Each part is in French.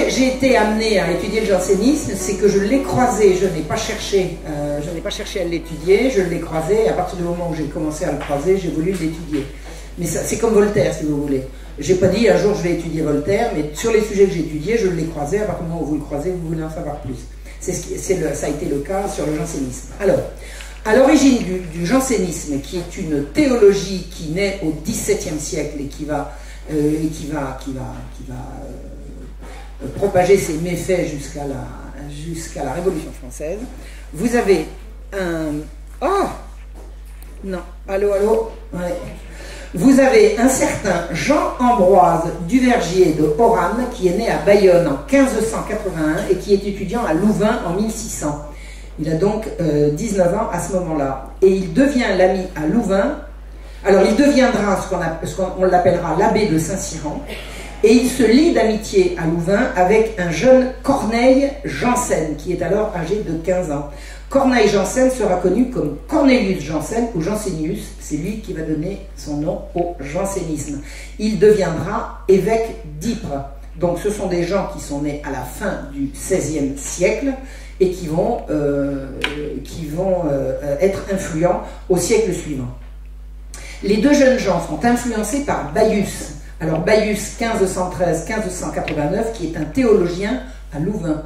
j'ai été amenée à étudier le jansénisme, c'est que je l'ai croisé, je n'ai pas cherché à l'étudier, je l'ai croisé, et à partir du moment où j'ai commencé à le croiser, j'ai voulu l'étudier. Mais c'est comme Voltaire, si vous voulez. J'ai pas dit un jour je vais étudier Voltaire, mais sur les sujets que j'ai étudiés, je l'ai croisé, à partir du moment où vous le croisez, vous voulez en savoir plus. Ça a été le cas sur le jansénisme. Alors, à l'origine du jansénisme, qui est une théologie qui naît au XVIIe siècle et qui va propager ses méfaits jusqu'à la Révolution française, vous avez un... Oh non, allô, ouais. Vous avez un certain Jean-Ambroise Duvergier de Oran qui est né à Bayonne en 1581 et qui est étudiant à Louvain en 1600. Il a donc 19 ans à ce moment-là. Et il devient l'ami à Louvain. Alors il deviendra ce qu'on l'appellera l'abbé de Saint-Cyran. Et il se lie d'amitié à Louvain avec un jeune Corneille Janssen qui est alors âgé de 15 ans. Corneille Janssen sera connu comme Cornelius Janssen ou Jansénius, c'est lui qui va donner son nom au jansénisme. Il deviendra évêque d'Ypres. Donc ce sont des gens qui sont nés à la fin du XVIe siècle et qui vont être influents au siècle suivant. Les deux jeunes gens sont influencés par Baius. Alors Baius 1513-1589 qui est un théologien à Louvain.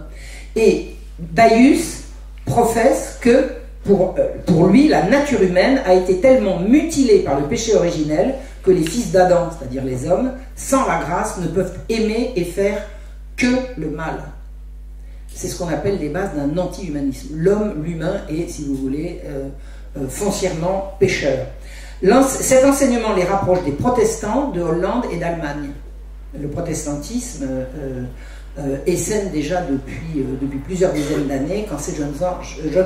Et Baius professe que pour lui, la nature humaine a été tellement mutilée par le péché originel que les fils d'Adam, c'est-à-dire les hommes, sans la grâce, ne peuvent aimer et faire que le mal. C'est ce qu'on appelle les bases d'un anti-humanisme. L'homme, l'humain, est, si vous voulez, foncièrement pécheur. Cet enseignement les rapproche des protestants de Hollande et d'Allemagne. Le protestantisme essaime déjà depuis plusieurs dizaines d'années quand ces jeunes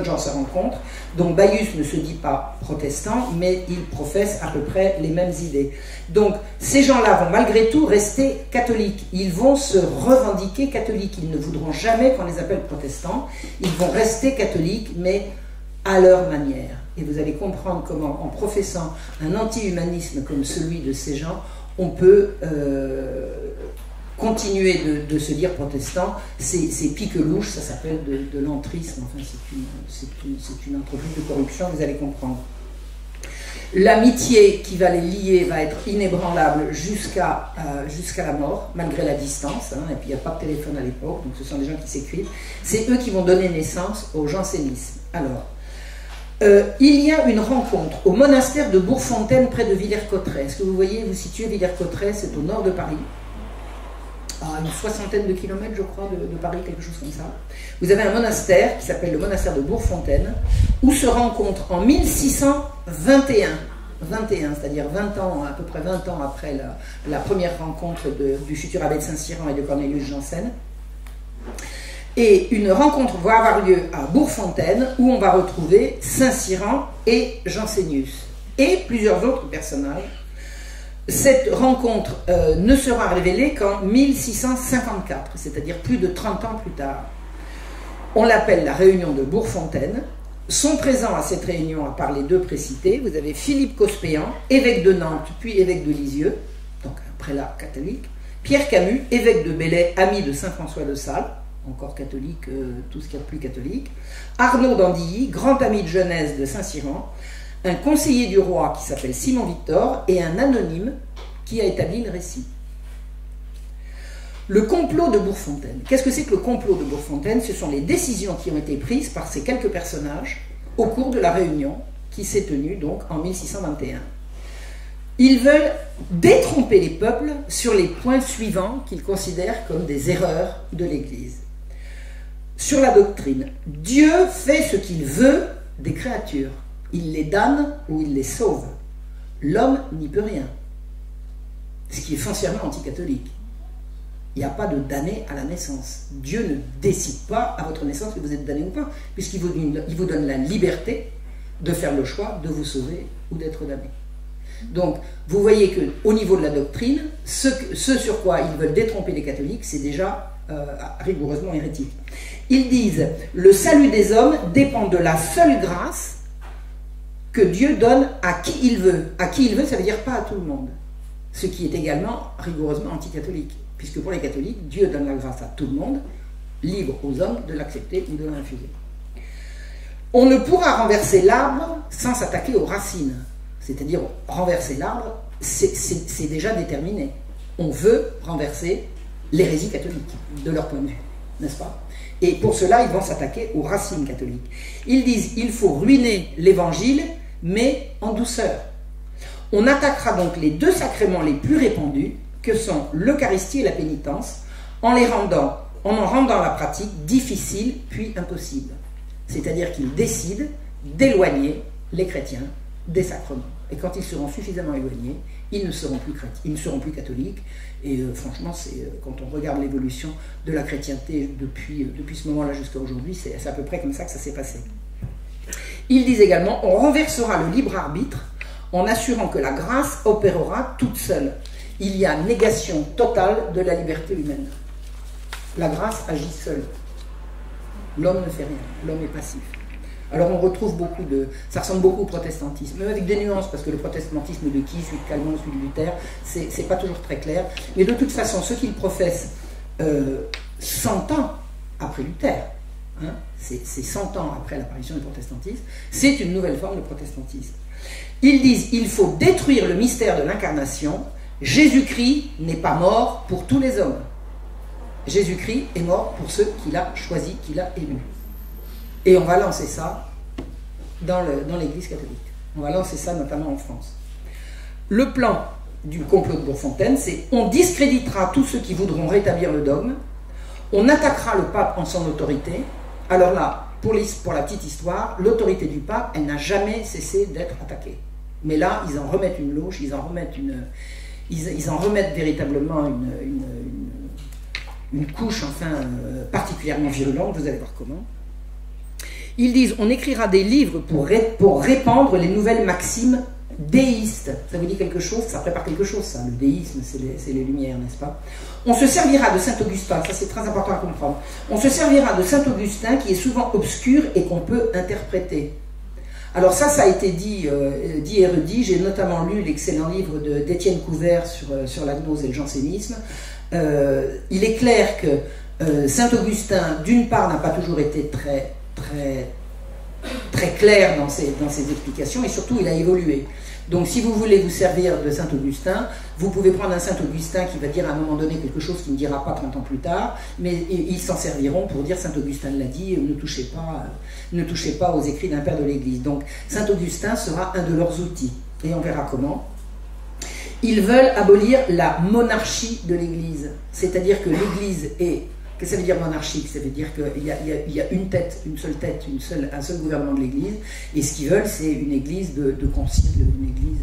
gens se rencontrent. Donc Baius ne se dit pas protestant, mais il professe à peu près les mêmes idées. Donc ces gens-là vont malgré tout rester catholiques. Ils vont se revendiquer catholiques. Ils ne voudront jamais qu'on les appelle protestants. Ils vont rester catholiques, mais à leur manière. Et vous allez comprendre comment, en professant un anti-humanisme comme celui de ces gens, on peut continuer de se dire protestant. C'est pique-louche, ça s'appelle de l'entrisme. Enfin, c'est une entreprise de corruption, vous allez comprendre. L'amitié qui va les lier va être inébranlable jusqu'à la mort, malgré la distance, hein, et puis il n'y a pas de téléphone à l'époque, donc ce sont des gens qui s'écrivent. C'est eux qui vont donner naissance au jansénisme. Alors, il y a une rencontre au monastère de Bourgfontaine près de Villers-Cotterêts. Est-ce que vous voyez, vous situez Villers-Cotterêts, c'est au nord de Paris, à une soixantaine de kilomètres, je crois, de Paris, quelque chose comme ça. Vous avez un monastère qui s'appelle le monastère de Bourgfontaine, où se rencontrent en 1621, c'est-à-dire 20 ans, à peu près 20 ans après la première rencontre du futur abbé de Saint-Cyran et de Cornelius Janssen. Et une rencontre va avoir lieu à Bourgfontaine, où on va retrouver Saint-Cyran et Jansénius, et plusieurs autres personnages. Cette rencontre ne sera révélée qu'en 1654, c'est-à-dire plus de 30 ans plus tard. On l'appelle la réunion de Bourgfontaine. Sont présents à cette réunion, à part les deux précités, vous avez Philippe Cospéan, évêque de Nantes, puis évêque de Lisieux, donc un prélat catholique, Pierre Camus, évêque de Belley, ami de Saint-François de Sales, encore catholique, tout ce qu'il y a de plus catholique, Arnaud d'Andilly, grand ami de jeunesse de Saint-Cyran, un conseiller du roi qui s'appelle Simon Victor et un anonyme qui a établi le récit. Le complot de Bourgfontaine. Qu'est-ce que c'est que le complot de Bourgfontaine? Ce sont les décisions qui ont été prises par ces quelques personnages au cours de la réunion qui s'est tenue donc en 1621. Ils veulent détromper les peuples sur les points suivants qu'ils considèrent comme des erreurs de l'Église. Sur la doctrine, Dieu fait ce qu'il veut des créatures. Il les damne ou il les sauve. L'homme n'y peut rien. Ce qui est foncièrement anticatholique. Il n'y a pas de damné à la naissance. Dieu ne décide pas à votre naissance que vous êtes damné ou pas, puisqu'il vous donne la liberté de faire le choix de vous sauver ou d'être damné. Donc, vous voyez qu'au niveau de la doctrine, ce sur quoi ils veulent détromper les catholiques, c'est déjà rigoureusement hérétique. Ils disent, le salut des hommes dépend de la seule grâce que Dieu donne à qui il veut. À qui il veut, ça veut dire pas à tout le monde. Ce qui est également rigoureusement anticatholique, puisque pour les catholiques, Dieu donne la grâce à tout le monde, libre aux hommes de l'accepter ou de la refuser. On ne pourra renverser l'arbre sans s'attaquer aux racines. C'est-à-dire, renverser l'arbre, c'est déjà déterminé. On veut renverser l'hérésie catholique, de leur point de vue, n'est-ce pas? Et pour cela, ils vont s'attaquer aux racines catholiques. Ils disent, il faut ruiner l'évangile, mais en douceur. On attaquera donc les deux sacrements les plus répandus, que sont l'Eucharistie et la pénitence, en en rendant la pratique difficile puis impossible. C'est-à-dire qu'ils décident d'éloigner les chrétiens des sacrements. Et quand ils seront suffisamment éloignés, ils ne seront plus chrétiens, ils ne seront plus catholiques. Et franchement, quand on regarde l'évolution de la chrétienté depuis ce moment-là jusqu'à aujourd'hui, c'est à peu près comme ça que ça s'est passé. Ils disent également, on renversera le libre arbitre en assurant que la grâce opérera toute seule. Il y a négation totale de la liberté humaine. La grâce agit seule. L'homme ne fait rien, l'homme est passif. Alors on retrouve ça ressemble beaucoup au protestantisme, même avec des nuances, parce que le protestantisme de qui, celui de Calvin, celui de Luther, c'est pas toujours très clair. Mais de toute façon, ceux qui le professent 100 ans après Luther, hein, c'est 100 ans après l'apparition du protestantisme, c'est une nouvelle forme de protestantisme. Ils disent, il faut détruire le mystère de l'incarnation, Jésus-Christ n'est pas mort pour tous les hommes. Jésus-Christ est mort pour ceux qu'il a choisis, qu'il a élus. Et on va lancer ça dans l'Église catholique. On va lancer ça notamment en France. Le plan du complot de Bourfontaine, c'est on discréditera tous ceux qui voudront rétablir le dogme, on attaquera le pape en son autorité. Alors là, pour la petite histoire, l'autorité du pape, elle n'a jamais cessé d'être attaquée. Mais là, ils en remettent une louche, ils en remettent véritablement une couche particulièrement virulente, vous allez voir comment. Ils disent, on écrira des livres pour répandre les nouvelles maximes déistes. Ça vous dit quelque chose? Ça prépare quelque chose, ça. Le déisme, c'est les Lumières, n'est-ce pas? On se servira de Saint-Augustin, ça c'est très important à comprendre. On se servira de Saint-Augustin qui est souvent obscur et qu'on peut interpréter. Alors ça a été dit et redit. J'ai notamment lu l'excellent livre d'Étienne Couvert sur la gnose et le jansénisme. Il est clair que Saint-Augustin, d'une part, n'a pas toujours été très clair dans ses explications, et surtout il a évolué. Donc si vous voulez vous servir de Saint-Augustin, vous pouvez prendre un Saint-Augustin qui va dire à un moment donné quelque chose qu'il ne dira pas 30 ans plus tard, mais ils s'en serviront pour dire Saint-Augustin l'a dit, ne touchez pas aux écrits d'un père de l'Église. Donc Saint-Augustin sera un de leurs outils, et on verra comment. Ils veulent abolir la monarchie de l'Église, c'est-à-dire que l'Église est... Qu'est-ce que ça veut dire monarchique? Ça veut dire qu'il y a une seule tête, un seul gouvernement de l'Église, et ce qu'ils veulent, c'est une Église de concile, une Église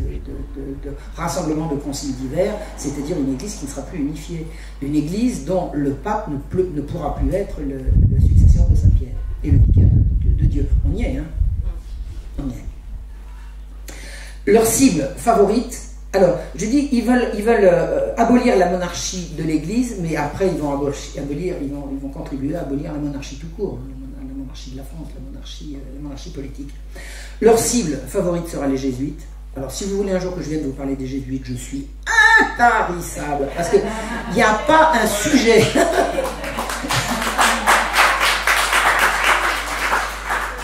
de rassemblement de conciles divers, c'est-à-dire une Église qui ne sera plus unifiée, une Église dont le pape ne pourra plus être le successeur de Saint-Pierre, et le vicaire de Dieu. On y est, hein? On y est. Leur cible favorite. Alors, je dis, ils veulent abolir la monarchie de l'Église, mais après ils vont contribuer à abolir la monarchie tout court, la monarchie de la France, la monarchie politique. Leur cible favorite sera les jésuites. Alors, si vous voulez un jour que je vienne vous parler des jésuites, je suis intarissable, parce qu'il n'y a pas un sujet...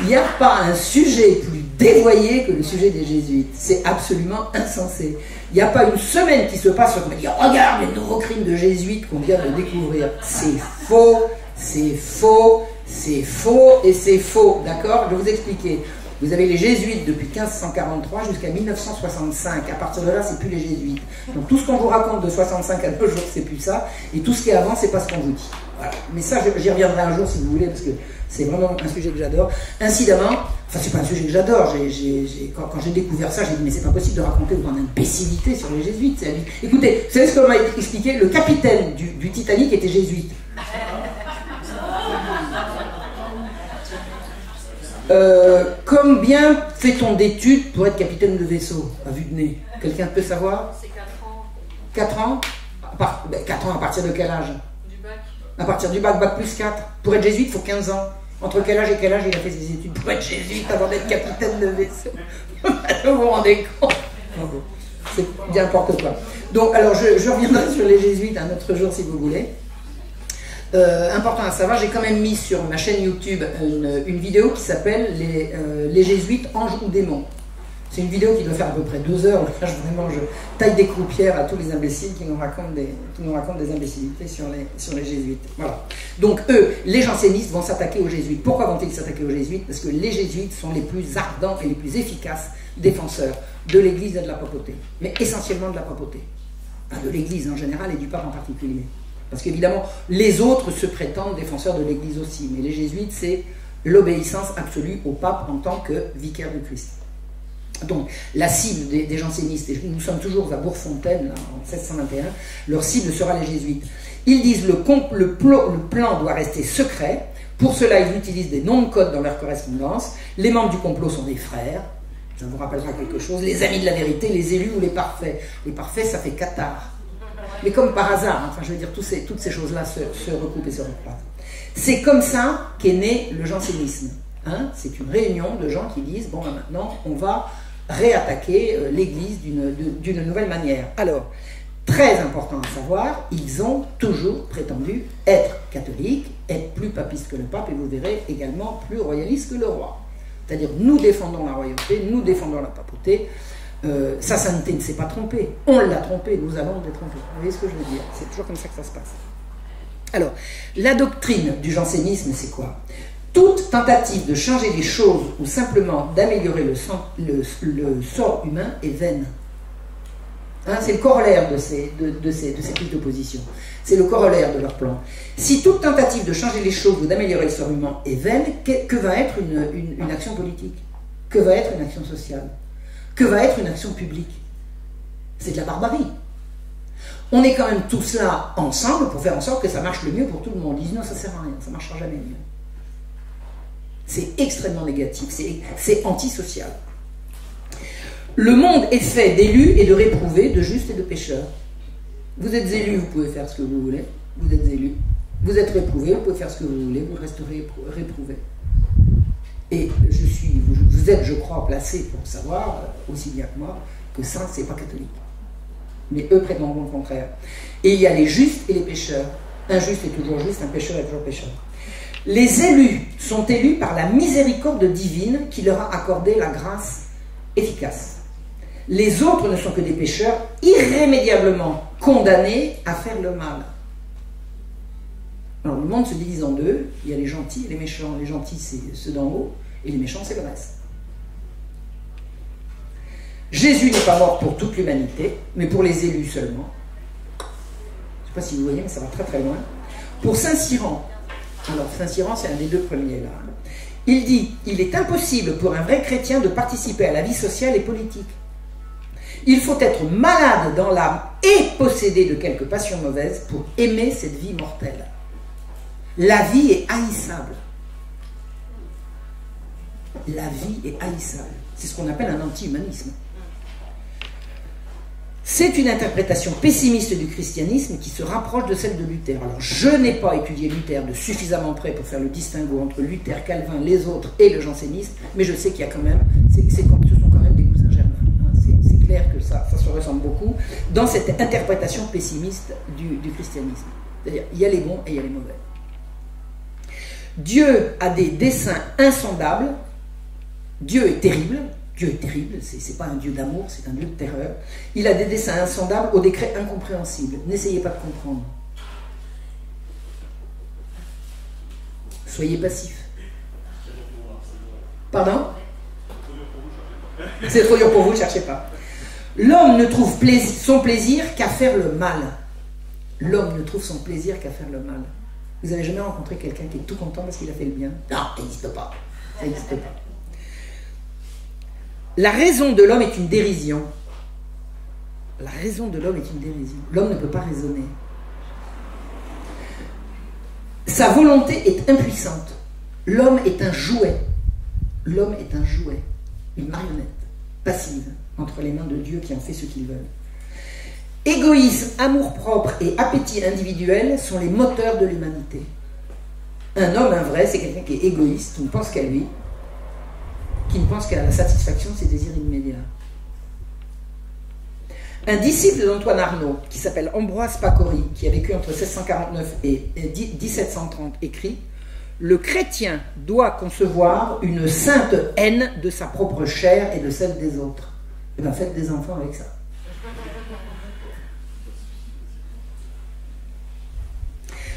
Il n'y a pas un sujet plus dévoyé que le sujet des jésuites. C'est absolument insensé. Il n'y a pas une semaine qui se passe sur me dire « Regarde les nouveaux crimes de jésuites qu'on vient de découvrir. » C'est faux, c'est faux, c'est faux et c'est faux. D'accord? Je vais vous expliquer. Vous avez les jésuites depuis 1543 jusqu'à 1965. À partir de là, c'est plus les jésuites. Donc tout ce qu'on vous raconte de 65 à nos jours, c'est plus ça. Et tout ce qui est avant, c'est pas ce qu'on vous dit. Voilà. Mais ça, j'y reviendrai un jour si vous voulez, parce que c'est vraiment un sujet que j'adore. Incidemment, enfin c'est pas un sujet que j'adore, quand j'ai découvert ça, j'ai dit mais c'est pas possible de raconter autant d'imbécilité sur les jésuites. Écoutez, vous savez ce qu'on m'a expliqué? Le capitaine du Titanic était jésuite. Combien fait-on d'études pour être capitaine de vaisseau, à vue de nez? Quelqu'un peut savoir? C'est 4 ans. 4 ans? 4 ans à partir de quel âge? Du bac. À partir du bac plus 4. Pour être jésuite, il faut 15 ans. Entre quel âge et quel âge il a fait ses études pour être jésuite avant d'être capitaine de vaisseau? Vous vous rendez compte? c'est n'importe quoi. Donc, alors, je reviendrai sur les jésuites un autre jour si vous voulez. Important à savoir, j'ai quand même mis sur ma chaîne YouTube une vidéo qui s'appelle les jésuites, anges ou démons. C'est une vidéo qui doit faire à peu près 2 heures. Là, je taille des croupières à tous les imbéciles qui nous racontent des imbécilités sur les jésuites. Voilà. Donc eux, les jansénistes, vont s'attaquer aux jésuites. Pourquoi vont-ils s'attaquer aux jésuites? Parce que les jésuites sont les plus ardents et les plus efficaces défenseurs de l'Église et de la papauté. Mais essentiellement de la papauté. Enfin, de l'Église en général et du pape en particulier. Parce qu'évidemment, les autres se prétendent défenseurs de l'Église aussi. Mais les jésuites, c'est l'obéissance absolue au pape en tant que vicaire du Christ. Donc, la cible des jansénistes, et nous sommes toujours à Bourg-Fontaine, là, en 1721, leur cible sera les jésuites. Ils disent le plan doit rester secret. Pour cela, ils utilisent des noms de code dans leur correspondance. Les membres du complot sont des frères. Ça vous rappellera quelque chose. Les amis de la vérité, les élus ou les parfaits. Les parfaits, ça fait cathare. Mais comme par hasard, enfin, je veux dire, toutes ces choses-là se recoupent et se recroisent. C'est comme ça qu'est né le jansénisme. Hein, c'est une réunion de gens qui disent, bon, maintenant, on va réattaquer l'Église d'une nouvelle manière. Alors, très important à savoir, ils ont toujours prétendu être catholiques, être plus papistes que le pape, et vous verrez également plus royalistes que le roi. C'est-à-dire, nous défendons la royauté, nous défendons la papauté. Sa sainteté ne s'est pas trompée, on l'a trompée, nous allons le tromper. Vous voyez ce que je veux dire? C'est toujours comme ça que ça se passe. Alors, la doctrine du jansénisme, c'est quoi? Toute tentative de changer les choses ou simplement d'améliorer le sort humain est vaine. Hein, c'est le corollaire de ces prises de position. C'est le corollaire de leur plan. Si toute tentative de changer les choses ou d'améliorer le sort humain est vaine, que va être une action politique? Que va être une action sociale? Que va être une action publique? C'est de la barbarie. On est quand même tous là ensemble pour faire en sorte que ça marche le mieux pour tout le monde. Ils disent non, ça ne sert à rien, ça ne marchera jamais mieux. C'est extrêmement négatif, c'est antisocial. Le monde est fait d'élus et de réprouvés, de justes et de pécheurs. Vous êtes élus, vous pouvez faire ce que vous voulez. Vous êtes élus. Vous êtes réprouvés, vous pouvez faire ce que vous voulez, vous resterez réprouvés. Et vous êtes, je crois, placés pour savoir, aussi bien que moi, que ça, c'est pas catholique. Mais eux prétendront le contraire. Et il y a les justes et les pécheurs. Un juste est toujours juste, un pécheur est toujours pécheur. Les élus sont élus par la miséricorde divine qui leur a accordé la grâce efficace. Les autres ne sont que des pécheurs irrémédiablement condamnés à faire le mal. Alors le monde se divise en deux, il y a les gentils et les méchants. Les gentils, c'est ceux d'en haut, et les méchants, c'est le reste. Jésus n'est pas mort pour toute l'humanité, mais pour les élus seulement. Je ne sais pas si vous voyez, mais ça va très très loin. Pour Saint Cyran, alors Saint Cyran, c'est un des deux premiers là. Il dit, il est impossible pour un vrai chrétien de participer à la vie sociale et politique. Il faut être malade dans l'âme et posséder de quelques passions mauvaises pour aimer cette vie mortelle. La vie est haïssable. La vie est haïssable. C'est ce qu'on appelle un anti-humanisme. C'est une interprétation pessimiste du christianisme qui se rapproche de celle de Luther. Alors, je n'ai pas étudié Luther de suffisamment près pour faire le distinguo entre Luther, Calvin, les autres et le jansénisme, mais je sais qu'il y a quand même, ce sont quand même des cousins germains. Hein. C'est clair que ça se ressemble beaucoup dans cette interprétation pessimiste du christianisme. C'est-à-dire, il y a les bons et il y a les mauvais. Dieu a des desseins insondables. Dieu est terrible. Dieu est terrible, c'est pas un Dieu d'amour, c'est un Dieu de terreur. Il a des desseins insondables aux décrets incompréhensibles. N'essayez pas de comprendre. Soyez passifs. Pardon? C'est trop dur pour vous, ne cherchez pas. L'homme ne trouve son plaisir qu'à faire le mal. L'homme ne trouve son plaisir qu'à faire le mal. Vous avez jamais rencontré quelqu'un qui est tout content parce qu'il a fait le bien? Non, ça n'existe pas. Ça n'existe pas. La raison de l'homme est une dérision. La raison de l'homme est une dérision. L'homme ne peut pas raisonner. Sa volonté est impuissante. L'homme est un jouet. L'homme est un jouet, une marionnette passive entre les mains de Dieu qui en fait ce qu'il veut. Égoïsme, amour-propre et appétit individuel sont les moteurs de l'humanité. Un homme, un vrai, c'est quelqu'un qui est égoïste, qui ne pense qu'à lui, qui ne pense qu'à la satisfaction de ses désirs immédiats. Un disciple d'Antoine Arnauld, qui s'appelle Ambroise Pacori, qui a vécu entre 1649 et 1730, écrit « Le chrétien doit concevoir une sainte haine de sa propre chair et de celle des autres. » Eh bien, faites des enfants avec ça.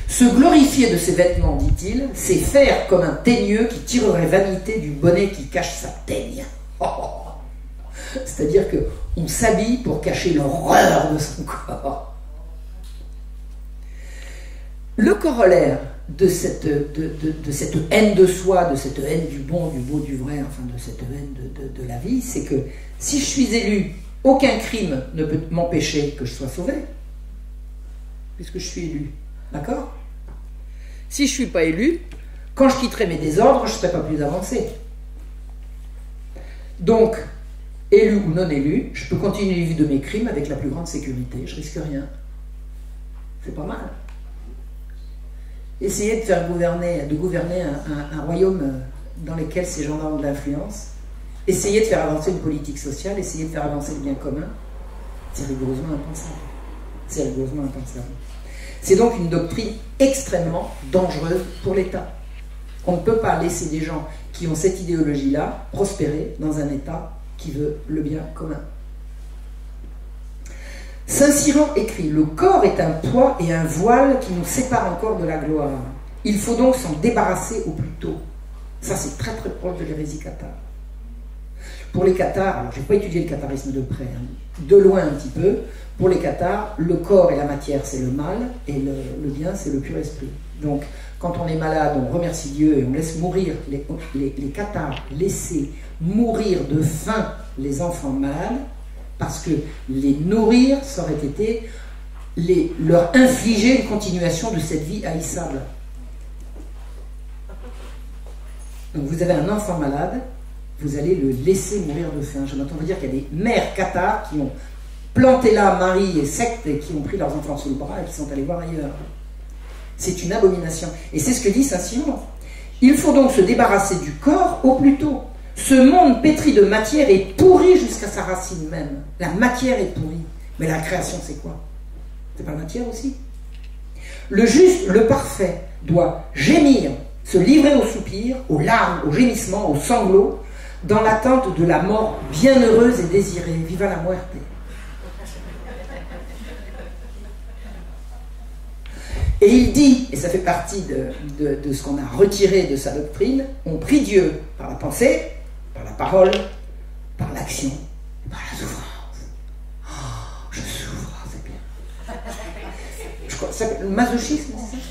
Se glorifier de ses vêtements, dit-il, c'est faire comme un teigneux qui tirerait vanité du bonnet qui cache sa teigne. C'est-à-dire qu'on s'habille pour cacher l'horreur de son corps. Le corollaire de cette haine de soi, de cette haine du bon, du beau, du vrai, enfin de cette haine de la vie, c'est que si je suis élu, aucun crime ne peut m'empêcher que je sois sauvé, puisque je suis élu. D'accord? Si je ne suis pas élu, quand je quitterai mes désordres, je ne serai pas plus avancé. Donc, élu ou non élu, je peux continuer à vivre de mes crimes avec la plus grande sécurité, je risque rien. C'est pas mal. Essayez de gouverner un royaume dans lequel ces gens-là ont de l'influence. Essayez de faire avancer une politique sociale, essayez de faire avancer le bien commun. C'est rigoureusement impensable. C'est rigoureusement impensable. C'est donc une doctrine extrêmement dangereuse pour l'État. On ne peut pas laisser des gens qui ont cette idéologie-là prospérer dans un État qui veut le bien commun. Saint-Cyran écrit « Le corps est un poids et un voile qui nous séparent encore de la gloire. Il faut donc s'en débarrasser au plus tôt. » Ça, c'est très très proche de l'hérésie cathare. Pour les cathares, alors je n'ai pas étudié le catharisme de près, hein, de loin un petit peu, pour les cathares, le corps et la matière, c'est le mal, et le bien, c'est le pur esprit. Donc, quand on est malade, on remercie Dieu et on laisse mourir, les cathares laissaient mourir de faim les enfants malades, parce que les nourrir, ça aurait été leur infliger une continuation de cette vie haïssable. Donc vous avez un enfant malade, vous allez le laisser mourir de faim. Je m'entends dire qu'il y a des mères cathares qui ont planté là mari et secte et qui ont pris leurs enfants sous le bras et qui sont allés voir ailleurs. C'est une abomination. Et c'est ce que dit Saint-Cyran. Il faut donc se débarrasser du corps au plus tôt. Ce monde pétri de matière est pourri jusqu'à sa racine même. La matière est pourrie. Mais la création, c'est quoi? C'est pas la matière aussi? Le juste, le parfait, doit gémir, se livrer aux soupirs, aux larmes, aux gémissements, aux sanglots, dans l'attente de la mort bienheureuse et désirée. Viva la muerte. Et il dit, et ça fait partie de ce qu'on a retiré de sa doctrine, on prie Dieu par la pensée, par la parole, par l'action, par la souffrance. Oh, je souffre, c'est bien. Je crois, le masochisme, c'est ça?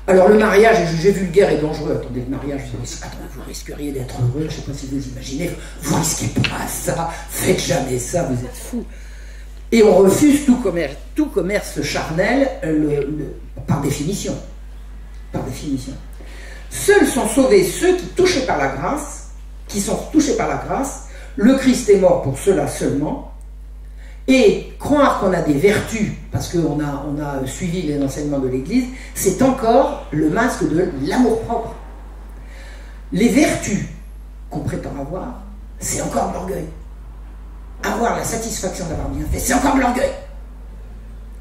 Alors le mariage est jugé vulgaire et dangereux. Attendez, le mariage, vous risqueriez d'être heureux, je ne sais pas si vous imaginez, vous risquez pas ça, faites jamais ça, vous êtes fous. Et on refuse tout commerce charnel par définition. Par définition. Seuls sont sauvés ceux qui sont touchés par la grâce. Le Christ est mort pour cela seulement. Et croire qu'on a des vertus, parce qu'on a suivi les enseignements de l'Église, c'est encore le masque de l'amour-propre. Les vertus qu'on prétend avoir, c'est encore de l'orgueil. Avoir la satisfaction d'avoir bien fait, c'est encore de l'orgueil.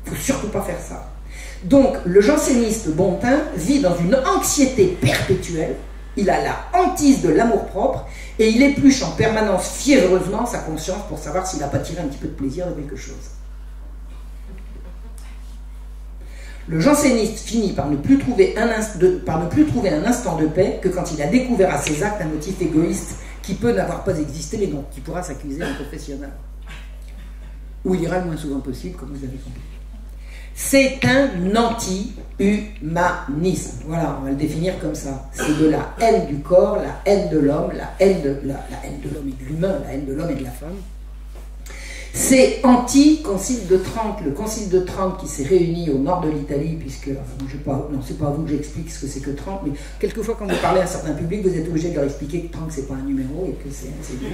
Il ne faut surtout pas faire ça. Donc, le janséniste Bontin vit dans une anxiété perpétuelle, il a la hantise de l'amour-propre, et il épluche en permanence fiévreusement sa conscience pour savoir s'il n'a pas tiré un petit peu de plaisir de quelque chose. Le janséniste finit par ne plus trouver un instant de paix que quand il a découvert à ses actes un motif égoïste qui peut n'avoir pas existé, mais donc qui pourra s'accuser en confessionnal. Où il ira le moins souvent possible, comme vous avez compris. C'est un anti-humanisme. Voilà, on va le définir comme ça. C'est de la haine du corps, la haine de l'homme, la haine de l'homme et de l'humain, la haine de l'homme et de la femme. C'est anti-concile de Trente. Le concile de Trente qui s'est réuni au nord de l'Italie, puisque, c'est pas à vous que j'explique ce que c'est que Trente, mais quelquefois quand vous parlez à un certain public, vous êtes obligé de leur expliquer que Trente c'est pas un numéro et que c'est Dieu.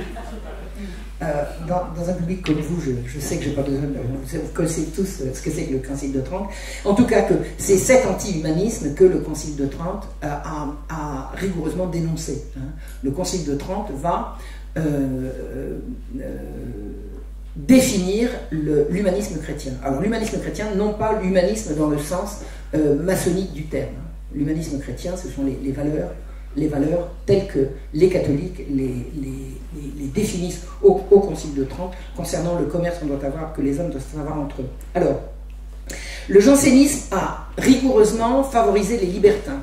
Dans un public comme vous, je sais que j'ai pas besoin de... Vous connaissez tous ce que c'est que le concile de Trente. En tout cas, que c'est cet anti-humanisme que le concile de Trente a rigoureusement dénoncé. Le concile de Trente va définir l'humanisme chrétien. Alors l'humanisme chrétien, non pas l'humanisme dans le sens maçonnique du terme. L'humanisme chrétien, ce sont les valeurs telles que les catholiques les définissent au Concile de Trente concernant le commerce qu'on doit avoir, que les hommes doivent avoir entre eux. Alors, le jansénisme a rigoureusement favorisé les libertins.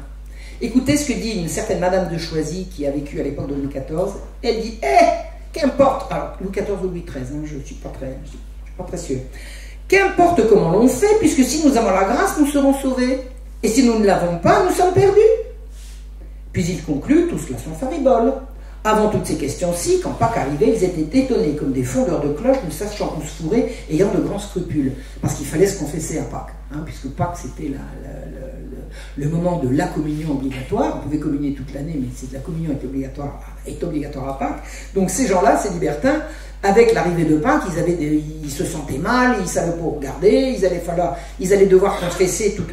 Écoutez ce que dit une certaine Madame de Choisy qui a vécu à l'époque de Louis XIV. Elle dit qu'importe, alors Louis XIV ou Louis XIII, je ne suis pas très sûr. Qu'importe comment l'on fait, puisque si nous avons la grâce, nous serons sauvés. Et si nous ne l'avons pas, nous sommes perdus. Puis il conclut, tout cela sont fariboles. Avant toutes ces questions-ci, quand Pâques arrivait, ils étaient étonnés comme des fondeurs de cloches, ne sachant où se fourrer, ayant de grands scrupules. Parce qu'il fallait se confesser à Pâques, puisque Pâques c'était le moment de la communion obligatoire. On pouvait communier toute l'année, mais la communion est obligatoire à Pâques. Donc ces gens-là, ces libertins, avec l'arrivée de Pâques, ils se sentaient mal, ils ne savaient pas où regarder, ils allaient devoir confesser tout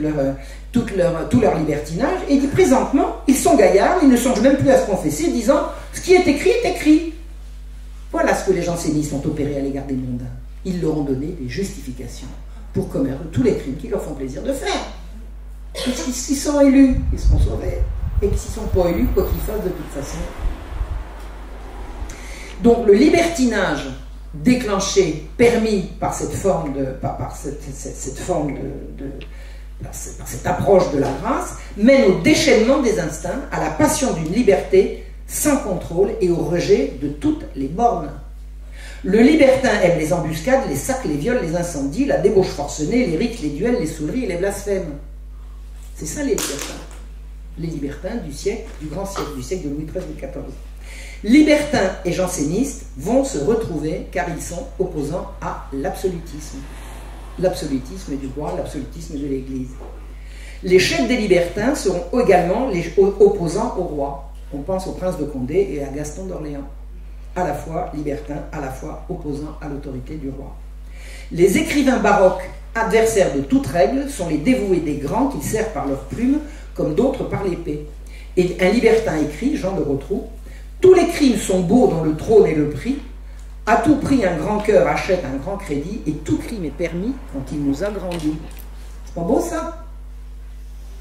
leur libertinage, et dit présentement, ils sont gaillards, ils ne songent même plus à se confesser, disant ce qui est écrit. Voilà ce que les jansénistes ont opéré à l'égard des mondains. Ils leur ont donné des justifications pour commettre tous les crimes qui leur font plaisir de faire. S'ils sont élus, ils seront sauvés. Et s'ils ne sont pas élus, quoi qu'ils fassent de toute façon. Donc le libertinage déclenché, permis par cette forme par cette approche de la grâce, mène au déchaînement des instincts, à la passion d'une liberté sans contrôle et au rejet de toutes les bornes. Le libertin aime les embuscades, les sacs, les viols, les incendies, la débauche forcenée, les rites, les duels, les saouleries et les blasphèmes. C'est ça les libertins. Les libertins du grand siècle, du siècle de Louis XIII et Louis XIV. Libertins et jansénistes vont se retrouver car ils sont opposants à l'absolutisme. L'absolutisme du roi, l'absolutisme de l'Église. Les chefs des libertins seront également les opposants au roi. On pense au prince de Condé et à Gaston d'Orléans. À la fois libertins, à la fois opposants à l'autorité du roi. Les écrivains baroques, adversaires de toute règle, sont les dévoués des grands qu'ils servent par leur plume, comme d'autres par l'épée. Et un libertin écrit, Jean de Rotrou, « Tous les crimes sont beaux dont le trône est le prix. À tout prix, un grand cœur achète un grand crédit, et tout crime est permis quand il nous agrandit. » C'est pas beau ça?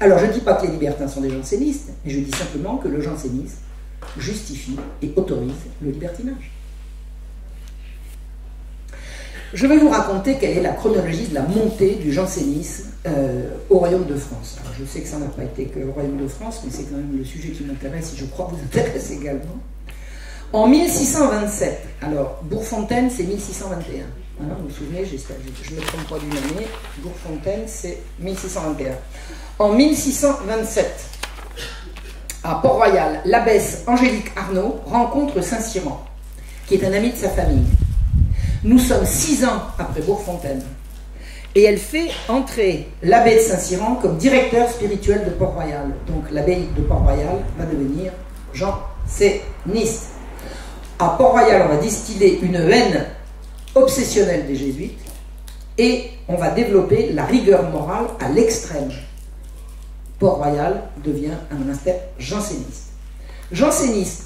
Alors je ne dis pas que les libertins sont des jansénistes, mais je dis simplement que le jansénisme justifie et autorise le libertinage. Je vais vous raconter quelle est la chronologie de la montée du jansénisme au Royaume de France. Alors, je sais que ça n'a pas été que le Royaume de France, mais c'est quand même le sujet qui m'intéresse et je crois vous intéresse également. En 1627, alors Bourgfontaine c'est 1621, voilà, vous vous souvenez, je ne me trompe pas d'une année, Bourgfontaine c'est 1621. En 1627, à Port-Royal, l'abbesse Angélique Arnaud rencontre Saint-Cyran, qui est un ami de sa famille. Nous sommes 6 ans après Bourgfontaine, et elle fait entrer l'abbé de Saint-Cyran comme directeur spirituel de Port-Royal. Donc l'abbaye de Port-Royal va devenir janséniste. À Port-Royal, on va distiller une haine obsessionnelle des jésuites et on va développer la rigueur morale à l'extrême. Port-Royal devient un monastère janséniste. Jansénius,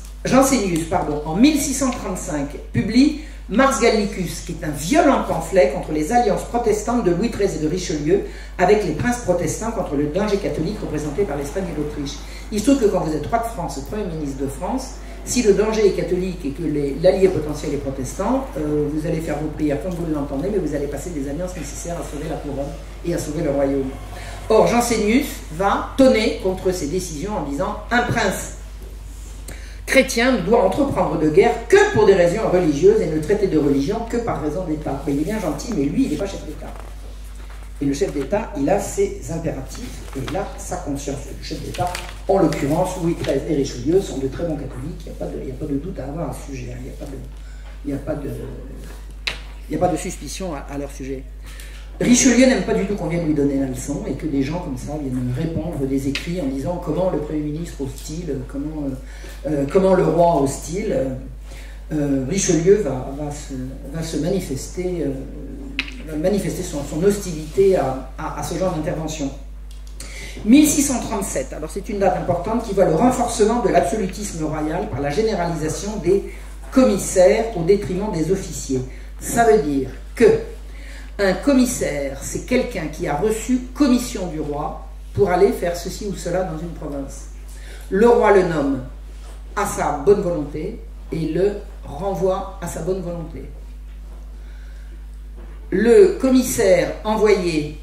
en 1635, publie Mars Gallicus, qui est un violent pamphlet contre les alliances protestantes de Louis XIII et de Richelieu avec les princes protestants contre le danger catholique représenté par l'Espagne et l'Autriche. Il se trouve que quand vous êtes roi de France et Premier ministre de France, si le danger est catholique et que l'allié potentiel est protestant, vous allez faire votre prière comme vous l'entendez, mais vous allez passer des alliances nécessaires à sauver la couronne et à sauver le royaume. Or, Jansénius va tonner contre ces décisions en disant « Un prince chrétien ne doit entreprendre de guerre que pour des raisons religieuses et ne traiter de religion que par raison d'État. » Il est bien gentil, mais lui, il n'est pas chef d'État. Et le chef d'État, il a ses impératifs et il a sa conscience. Le chef d'État, en l'occurrence, Louis XIII et Richelieu sont de très bons catholiques. Il n'y a pas de doute à avoir à ce sujet. Il n'y a pas de suspicion à leur sujet. Richelieu n'aime pas du tout qu'on vienne lui donner la leçon et que des gens comme ça viennent répondre des écrits en disant comment le Premier ministre hostile, comment le roi hostile. Richelieu va se manifester, son hostilité à ce genre d'intervention. 1637, alors c'est une date importante qui voit le renforcement de l'absolutisme royal par la généralisation des commissaire au détriment des officiers. Ça veut dire que un commissaire, c'est quelqu'un qui a reçu commission du roi pour aller faire ceci ou cela dans une province. Le roi le nomme à sa bonne volonté et le renvoie à sa bonne volonté. Le commissaire envoyé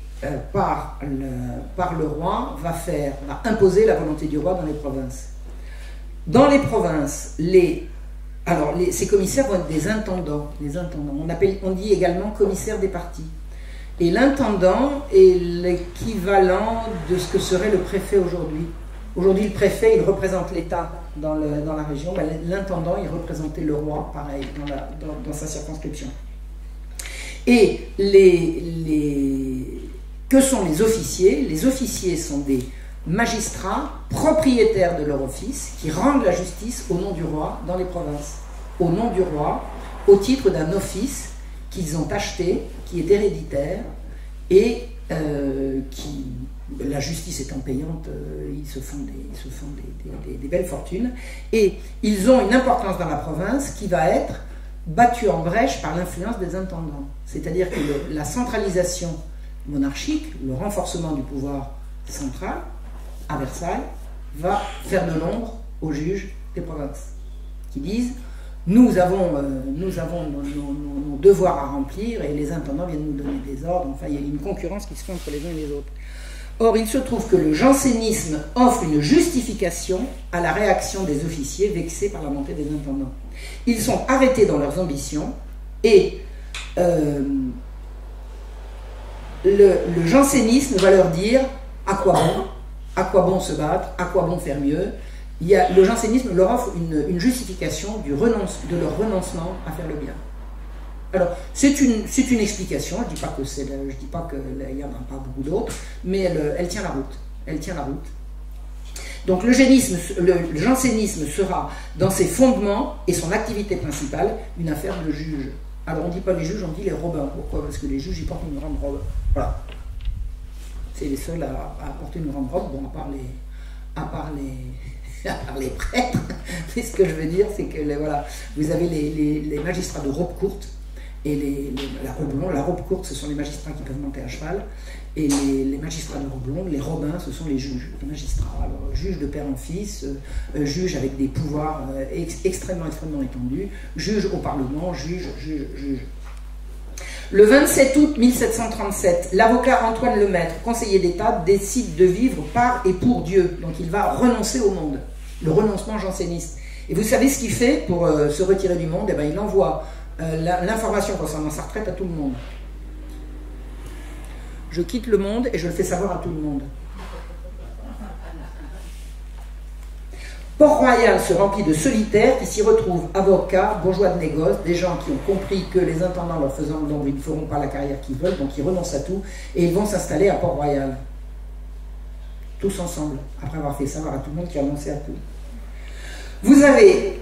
par le roi va imposer la volonté du roi dans les provinces. Dans les provinces, ces commissaires vont être des intendants. On dit également commissaire des partis. Et l'intendant est l'équivalent de ce que serait le préfet aujourd'hui. Aujourd'hui, le préfet, il représente l'État dans la région. Ben, l'intendant, il représentait le roi, pareil, dans sa circonscription. Et que sont les officiers? Les officiers sont des magistrats propriétaires de leur office qui rendent la justice au nom du roi dans les provinces. Au nom du roi, au titre d'un office qu'ils ont acheté, qui est héréditaire, et la justice étant payante, ils se font des belles fortunes, et ils ont une importance dans la province qui va être battue en brèche par l'influence des intendants. C'est-à-dire que la centralisation monarchique, le renforcement du pouvoir central, à Versailles, va faire de l'ombre aux juges des provinces, qui disent nous avons nos devoirs à remplir et les intendants viennent nous donner des ordres. Enfin, il y a une concurrence qui se fait entre les uns et les autres. Or, il se trouve que le jansénisme offre une justification à la réaction des officiers vexés par la montée des intendants. Ils sont arrêtés dans leurs ambitions et le jansénisme va leur dire à quoi bon se battre, à quoi bon faire mieux. Le jansénisme leur offre une justification de leur renoncement à faire le bien. Alors, c'est une explication, je ne dis pas qu'il n'y en a pas beaucoup d'autres, mais elle tient la route. Elle tient la route. Donc le jansénisme sera, dans ses fondements et son activité principale, une affaire de juge. Alors on ne dit pas les juges, on dit les robins. Pourquoi? Parce que les juges, ils portent une grande robe. Voilà. C'est les seuls à porter une grande robe, bon, à part les prêtres. Mais ce que je veux dire, c'est que voilà, vous avez les magistrats de robe courte, et la robe longue. La robe courte, ce sont les magistrats qui peuvent monter à cheval, et les magistrats de robe longue, les robins, ce sont les juges, les magistrats. Alors, juges de père en fils, juges avec des pouvoirs extrêmement étendus, juges au Parlement, juges. Le 27 août 1737, l'avocat Antoine Lemaître, conseiller d'État, décide de vivre par et pour Dieu. Donc il va renoncer au monde, le renoncement janséniste. Et vous savez ce qu'il fait pour se retirer du monde? Eh bien, il envoie l'information concernant sa retraite à tout le monde. Je quitte le monde et je le fais savoir à tout le monde. Port-Royal se remplit de solitaires qui s'y retrouvent avocats, bourgeois de négoce, des gens qui ont compris que les intendants leur faisant de l'ombre, ils ne feront pas la carrière qu'ils veulent, donc ils renoncent à tout et ils vont s'installer à Port-Royal. Tous ensemble, après avoir fait savoir à tout le monde qu'ils renonçaient à tout. Vous avez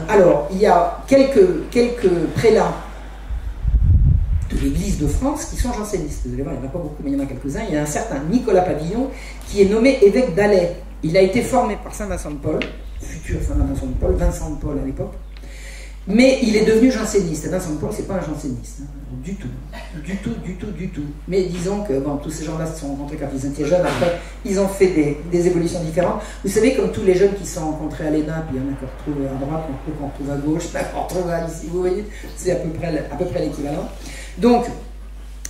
alors, il y a quelques prélats de l'Église de France qui sont jansénistes. Vous allez voir, il n'y en a pas beaucoup, mais il y en a quelques-uns. Il y a un certain Nicolas Pavillon qui est nommé évêque d'Alais. Il a été formé par Saint Vincent de Paul, futur Saint Vincent de Paul, Vincent de Paul à l'époque, mais il est devenu janséniste. Et Vincent de Paul, c'est pas un janséniste, du tout. Mais disons que bon, tous ces gens-là se sont rencontrés quand ils étaient jeunes, après ils ont fait des évolutions différentes. Vous savez, comme tous les jeunes qui se sont rencontrés à l'ENA, puis il y en a qu'on retrouve à droite, qu'on retrouve à gauche, qu'on retrouve ici, vous voyez, c'est à peu près l'équivalent. Donc,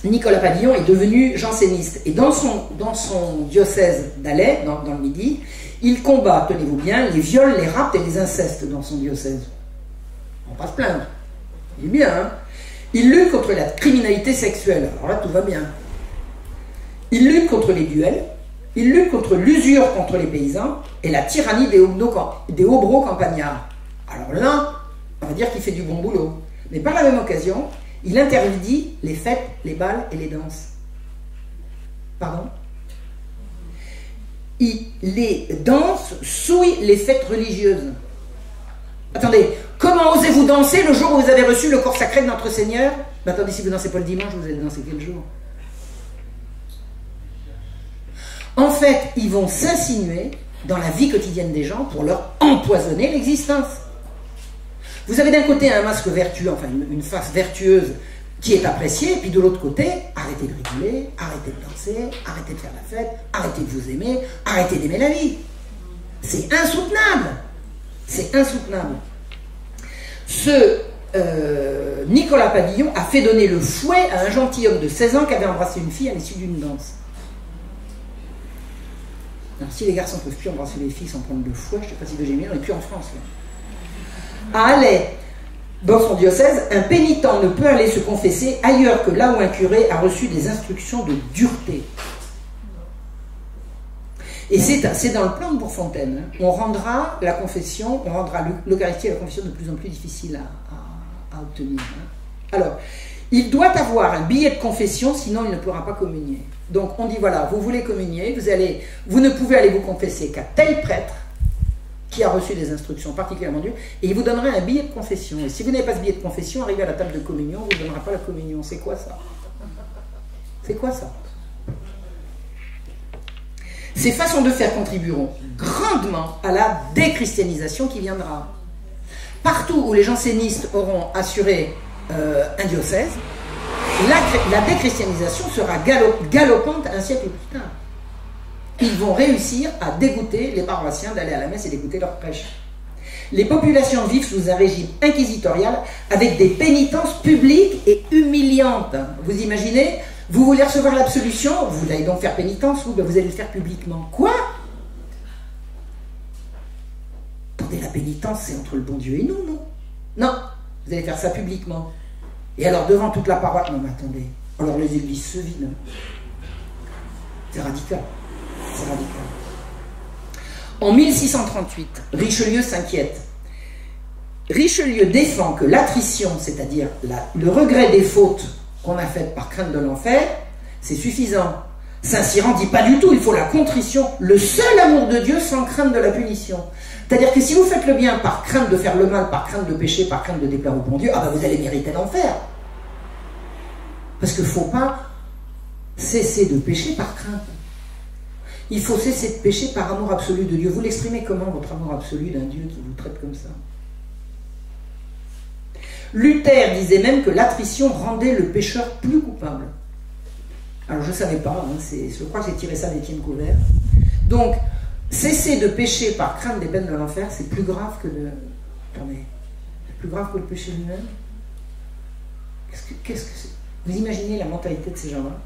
Nicolas Pavillon est devenu janséniste. Et dans son diocèse d'Alais, dans le Midi, il combat, tenez-vous bien, les viols, les rapts et les incestes dans son diocèse. On va pas se plaindre. Il est bien, hein. Il lutte contre la criminalité sexuelle. Alors là, tout va bien. Il lutte contre les duels. Il lutte contre l'usure contre les paysans et la tyrannie des hobereaux campagnards. Alors là, on va dire qu'il fait du bon boulot. Mais par la même occasion, il interdit les fêtes, les bals et les danses. Pardon? Les danses souillent les fêtes religieuses. Attendez, comment osez-vous danser le jour où vous avez reçu le corps sacré de notre Seigneur? Ben attendez, si vous ne dansez pas le dimanche, vous allez danser quel jour? En fait, ils vont s'insinuer dans la vie quotidienne des gens pour leur empoisonner l'existence. Vous avez d'un côté un masque vertueux, enfin une face vertueuse qui est appréciée, et puis de l'autre côté, arrêtez de rigoler, arrêtez de danser, arrêtez de faire la fête, arrêtez de vous aimer, arrêtez d'aimer la vie. C'est insoutenable. C'est insoutenable. Ce Nicolas Pavillon a fait donner le fouet à un gentilhomme de 16 ans qui avait embrassé une fille à l'issue d'une danse. Alors, si les garçons ne peuvent plus embrasser les filles sans prendre le fouet, je ne sais pas si j'ai mis, on n'est plus en France. Là. À Alais, dans son diocèse, un pénitent ne peut aller se confesser ailleurs que là où un curé a reçu des instructions de dureté. Et c'est dans le plan de Bourfontaine. Hein. On rendra la confession, on rendra l'Eucharistie et la confession de plus en plus difficile à obtenir. Hein. Alors, il doit avoir un billet de confession, sinon il ne pourra pas communier. Donc on dit voilà, vous voulez communier, vous ne pouvez aller vous confesser qu'à tel prêtre qui a reçu des instructions particulièrement dures, et il vous donnera un billet de confession. Et si vous n'avez pas ce billet de confession, arrivez à la table de communion, on ne vous donnera pas la communion. C'est quoi ça? C'est quoi ça? Ces façons de faire contribueront grandement à la déchristianisation qui viendra. Partout où les jansénistes auront assuré un diocèse, la déchristianisation sera galopante un siècle plus tard. Ils vont réussir à dégoûter les paroissiens d'aller à la messe et d'écouter leur prêche. Les populations vivent sous un régime inquisitorial avec des pénitences publiques et humiliantes. Vous imaginez, vous voulez recevoir l'absolution, vous allez donc faire pénitence, ou vous allez le faire publiquement. Quoi? Attendez, la pénitence, c'est entre le bon Dieu et nous, non? Non, vous allez faire ça publiquement. Et alors, devant toute la paroisse, non mais attendez, alors les églises se vident. C'est radical. C'est radical. En 1638, Richelieu s'inquiète. Richelieu défend que l'attrition, c'est-à-dire le regret des fautes qu'on a faites par crainte de l'enfer, c'est suffisant. Saint-Cyran dit pas du tout, il faut la contrition, le seul amour de Dieu sans crainte de la punition. C'est-à-dire que si vous faites le bien par crainte de faire le mal, par crainte de pécher, par crainte de déplaire au bon Dieu, ah ben vous allez mériter l'enfer. Parce qu'il ne faut pas cesser de pécher par crainte. Il faut cesser de pécher par amour absolu de Dieu. Vous l'exprimez comment, votre amour absolu d'un Dieu qui vous traite comme ça? Luther disait même que l'attrition rendait le pécheur plus coupable. Alors je ne savais pas, hein, je crois que j'ai tiré ça d'Étienne Couvert. Donc, cesser de pécher par crainte des peines de l'enfer, c'est plus grave que de... Attendez, c'est plus grave que le péché lui-même. Qu'est-ce que c'est? Vous imaginez la mentalité de ces gens-là?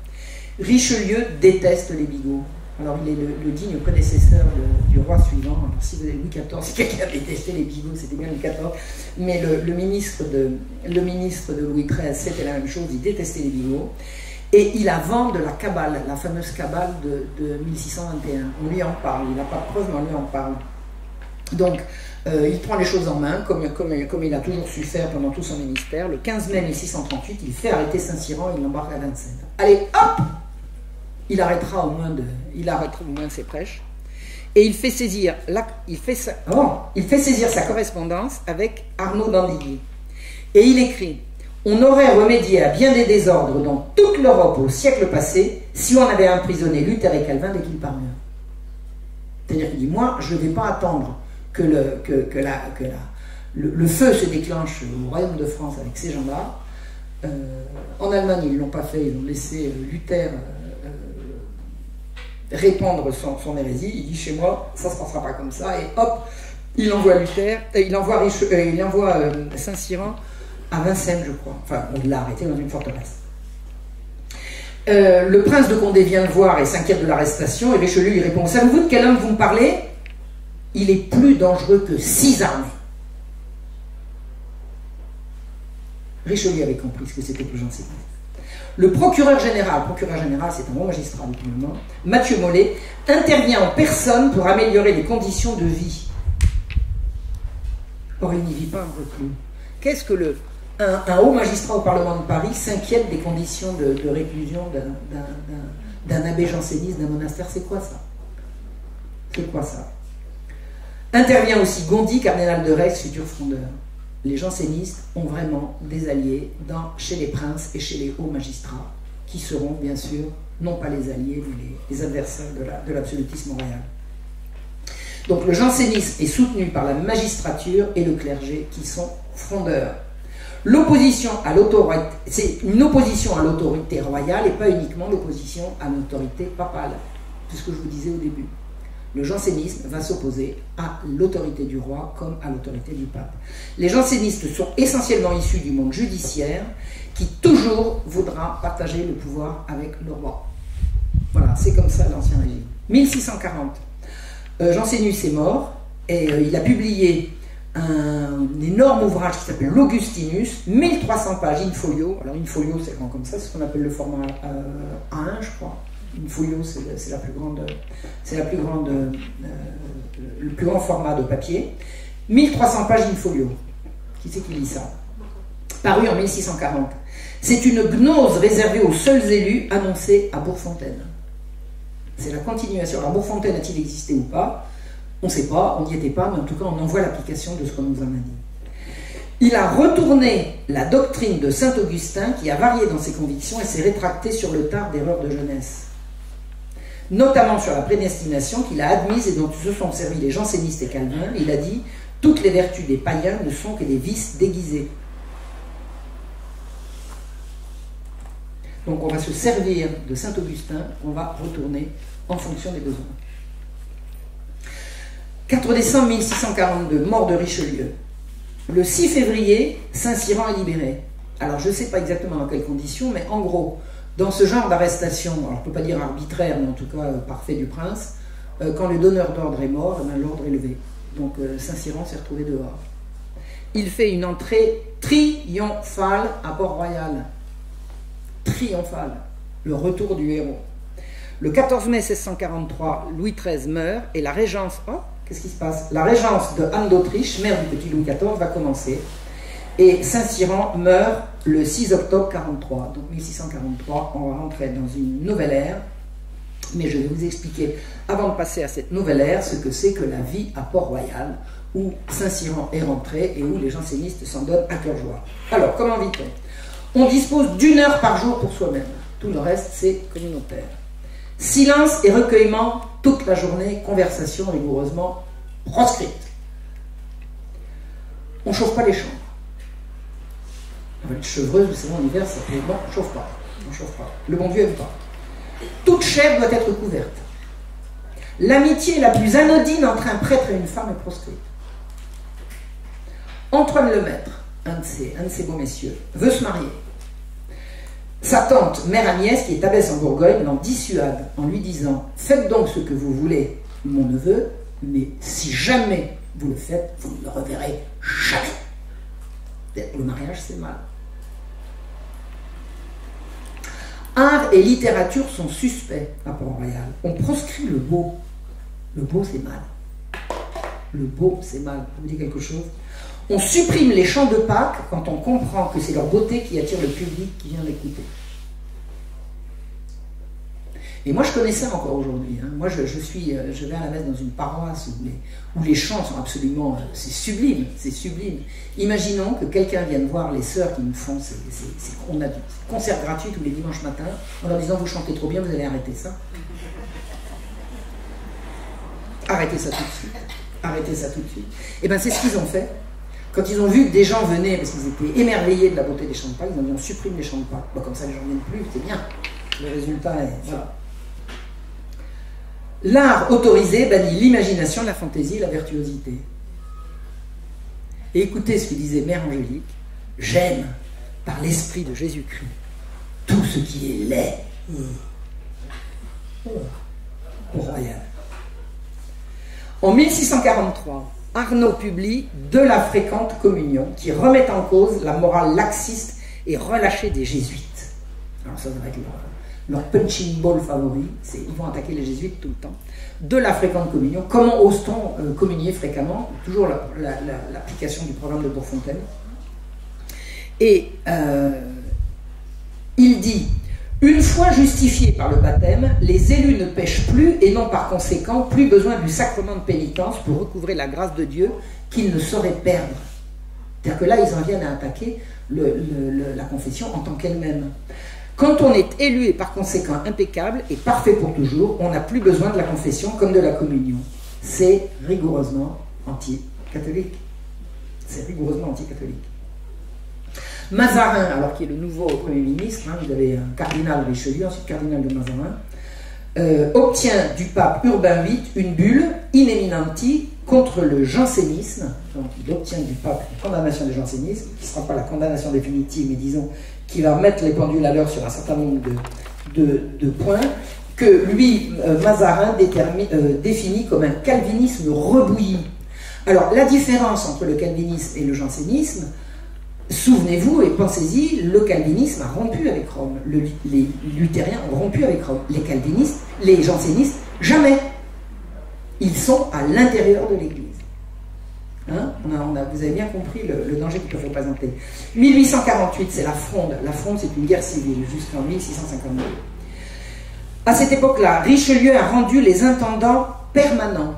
Richelieu déteste les bigots. Alors il est le digne prédécesseur du roi suivant. Alors si vous avez Louis XIV, si quelqu'un a détesté les bigots, c'était bien Louis XIV. Mais le ministre de Louis XIII, c'était la même chose, il détestait les bigots. Et il a vendu de la Kabbale, la fameuse Kabbale de 1621. On lui en parle, il n'a pas de preuve, mais on lui en parle. Donc, il prend les choses en main, comme il a toujours su faire pendant tout son ministère. Le 15 mai 1638, il fait arrêter Saint-Cyran, il l'embarque à Vincennes. Allez, hop! Il arrêtera au moins de ses prêches. Et il fait saisir sa correspondance avec Arnaud d'Andilly. Et il écrit: on aurait remédié à bien des désordres dans toute l'Europe au siècle passé si on avait emprisonné Luther et Calvin dès qu'ils parurent. C'est-à-dire qu'il dit, moi, je ne vais pas attendre que le feu se déclenche au royaume de France avec ces gens-là. En Allemagne, ils ne l'ont pas fait, ils ont laissé Luther répandre son hérésie. Il dit, chez moi, ça ne se passera pas comme ça. Et hop, il envoie Luther, il envoie Saint-Cyran à Vincennes, je crois. Enfin, on l'a arrêté dans une forteresse. Le prince de Condé vient le voir et s'inquiète de l'arrestation, et Richelieu lui répond: savez-vous de quel homme vous me parlez? Il est plus dangereux que 6 armées. Richelieu avait compris ce que c'était que le jansénisme. Le procureur général c'est un bon magistrat depuis le moment, Mathieu Mollet, intervient en personne pour améliorer les conditions de vie. Or, il n'y vit pas un reclus. Qu'est-ce que un haut magistrat au Parlement de Paris s'inquiète des conditions de réclusion d'un abbé janséniste d'un monastère? C'est quoi ça? C'est quoi ça? Intervient aussi Gondi, cardinal de Retz, futur frondeur. Les jansénistes ont vraiment des alliés chez les princes et chez les hauts magistrats, qui seront bien sûr non pas les alliés, mais les adversaires de l'absolutisme royal. Donc le jansénisme est soutenu par la magistrature et le clergé qui sont frondeurs. L'opposition à l'autorité, c'est une opposition à l'autorité royale et pas uniquement l'opposition à l'autorité papale. C'est ce que je vous disais au début. Le jansénisme va s'opposer à l'autorité du roi comme à l'autorité du pape. Les jansénistes sont essentiellement issus du monde judiciaire qui toujours voudra partager le pouvoir avec le roi. Voilà, c'est comme ça l'Ancien Régime. 1640, Jansénus est mort et il a publié un énorme ouvrage qui s'appelle l'Augustinus, 1300 pages in folio. Alors in folio c'est grand comme ça, c'est ce qu'on appelle le format A1 je crois. In folio c'est le plus grand format de papier. 1300 pages in folio. Qui c'est qui lit ça? Paru en 1640. C'est une gnose réservée aux seuls élus annoncée à Bourgfontaine. C'est la continuation. Alors Bourgfontaine a-t-il existé ou pas? On ne sait pas, on n'y était pas, mais en tout cas on en voit l'application de ce qu'on nous en a dit. Il a retourné la doctrine de saint Augustin qui a varié dans ses convictions et s'est rétracté sur le tard d'erreurs de jeunesse. Notamment sur la prédestination qu'il a admise et dont se sont servis les jansénistes et calvins. Il a dit « Toutes les vertus des païens ne sont que des vices déguisés ». Donc on va se servir de saint Augustin, on va retourner en fonction des besoins. 4 décembre 1642, mort de Richelieu. Le 6 février, Saint-Cyran est libéré. Alors je ne sais pas exactement dans quelles conditions, mais en gros, dans ce genre d'arrestation, alors je ne peux pas dire arbitraire, mais en tout cas parfait du prince, quand le donneur d'ordre est mort, l'ordre est levé. Donc Saint-Cyran s'est retrouvé dehors. Il fait une entrée triomphale à Port-Royal. Triomphale. Le retour du héros. Le 14 mai 1643, Louis XIII meurt et la régence... Oh, qu'est-ce qui se passe? La régence de Anne d'Autriche, mère du petit Louis XIV, va commencer. Et Saint-Cyran meurt le 6 octobre 43. Donc 1643, on va rentrer dans une nouvelle ère. Mais je vais vous expliquer, avant de passer à cette nouvelle ère, ce que c'est que la vie à Port-Royal, où Saint-Cyran est rentré et où les jansénistes s'en donnent à cœur joie. Alors, comment vit-on? On dispose d'1 heure par jour pour soi-même. Tout le reste, c'est communautaire. Silence et recueillement toute la journée, conversation rigoureusement proscrite. On ne chauffe pas les chambres. On va être chevreuse, vous savez, en hiver, ça fait bon, on ne chauffe pas. On ne chauffe pas. Le bon Dieu n'aime pas. Toute chair doit être couverte. L'amitié la plus anodine entre un prêtre et une femme est proscrite. Antoine Lemaître, un de ces beaux messieurs, veut se marier. Sa tante, mère Agnès, qui est abbesse en Bourgogne, l'en dissuade en lui disant « Faites donc ce que vous voulez, mon neveu, mais si jamais vous le faites, vous ne le reverrez jamais. » Le mariage, c'est mal. Art et littérature sont suspects à Port-Royal. On proscrit le beau. Le beau, c'est mal. Le beau, c'est mal. Vous dites quelque chose? On supprime les chants de Pâques quand on comprend que c'est leur beauté qui attire le public qui vient l'écouter. Et moi, je connais ça encore aujourd'hui. Hein. Moi, je vais à la messe dans une paroisse où les chants sont absolument... c'est sublime, c'est sublime. Imaginons que quelqu'un vienne voir les sœurs qui nous font... on a du concert gratuit tous les dimanches matins, en leur disant « Vous chantez trop bien, vous allez arrêter ça. » Arrêtez ça tout de suite. Arrêtez ça tout de suite. Et bien, c'est ce qu'ils ont fait. Quand ils ont vu que des gens venaient, parce qu'ils étaient émerveillés de la beauté des chants de Pâques, ils ont dit on supprime les chants de Pâques. Bon, comme ça les gens ne viennent plus, c'est bien. Le résultat est... Voilà. L'art autorisé bannit l'imagination, la fantaisie et la virtuosité. Et écoutez ce que disait Mère Angélique. J'aime, par l'esprit de Jésus-Christ, tout ce qui est laid. Royal. En 1643, Arnaud publie De la fréquente communion, qui remet en cause la morale laxiste et relâchée des jésuites. Alors ça va être leur punching ball favori, ils vont attaquer les jésuites tout le temps. De la fréquente communion, comment ose-t-on communier fréquemment? Toujours l'application du programme de Bourgfontaine. Et il dit, une fois justifiés par le baptême, les élus ne pêchent plus et n'ont par conséquent plus besoin du sacrement de pénitence pour recouvrer la grâce de Dieu qu'ils ne sauraient perdre. C'est-à-dire que là, ils en viennent à attaquer la confession en tant qu'elle-même. Quand on est élu et par conséquent impeccable et parfait pour toujours, on n'a plus besoin de la confession comme de la communion. c'est rigoureusement anti-catholique. C'est rigoureusement anti-catholique. Mazarin, alors qui est le nouveau Premier ministre, hein, vous avez un cardinal Richelieu, ensuite cardinal de Mazarin, obtient du pape Urbain VIII une bulle in eminenti contre le jansénisme. Donc il obtient du pape une condamnation du jansénisme, qui ne sera pas la condamnation définitive, mais disons qui va mettre les pendules à l'heure sur un certain nombre de points, que lui, Mazarin, définit comme un calvinisme rebouilli. Alors la différence entre le calvinisme et le jansénisme, souvenez-vous et pensez-y, le calvinisme a rompu avec Rome, les luthériens ont rompu avec Rome, les calvinistes, les jansénistes, jamais. Ils sont à l'intérieur de l'Église. Hein, vous avez bien compris le danger qu'ils peuvent représenter. 1848, c'est la Fronde. La Fronde, c'est une guerre civile jusqu'en 1652. À cette époque-là, Richelieu a rendu les intendants permanents.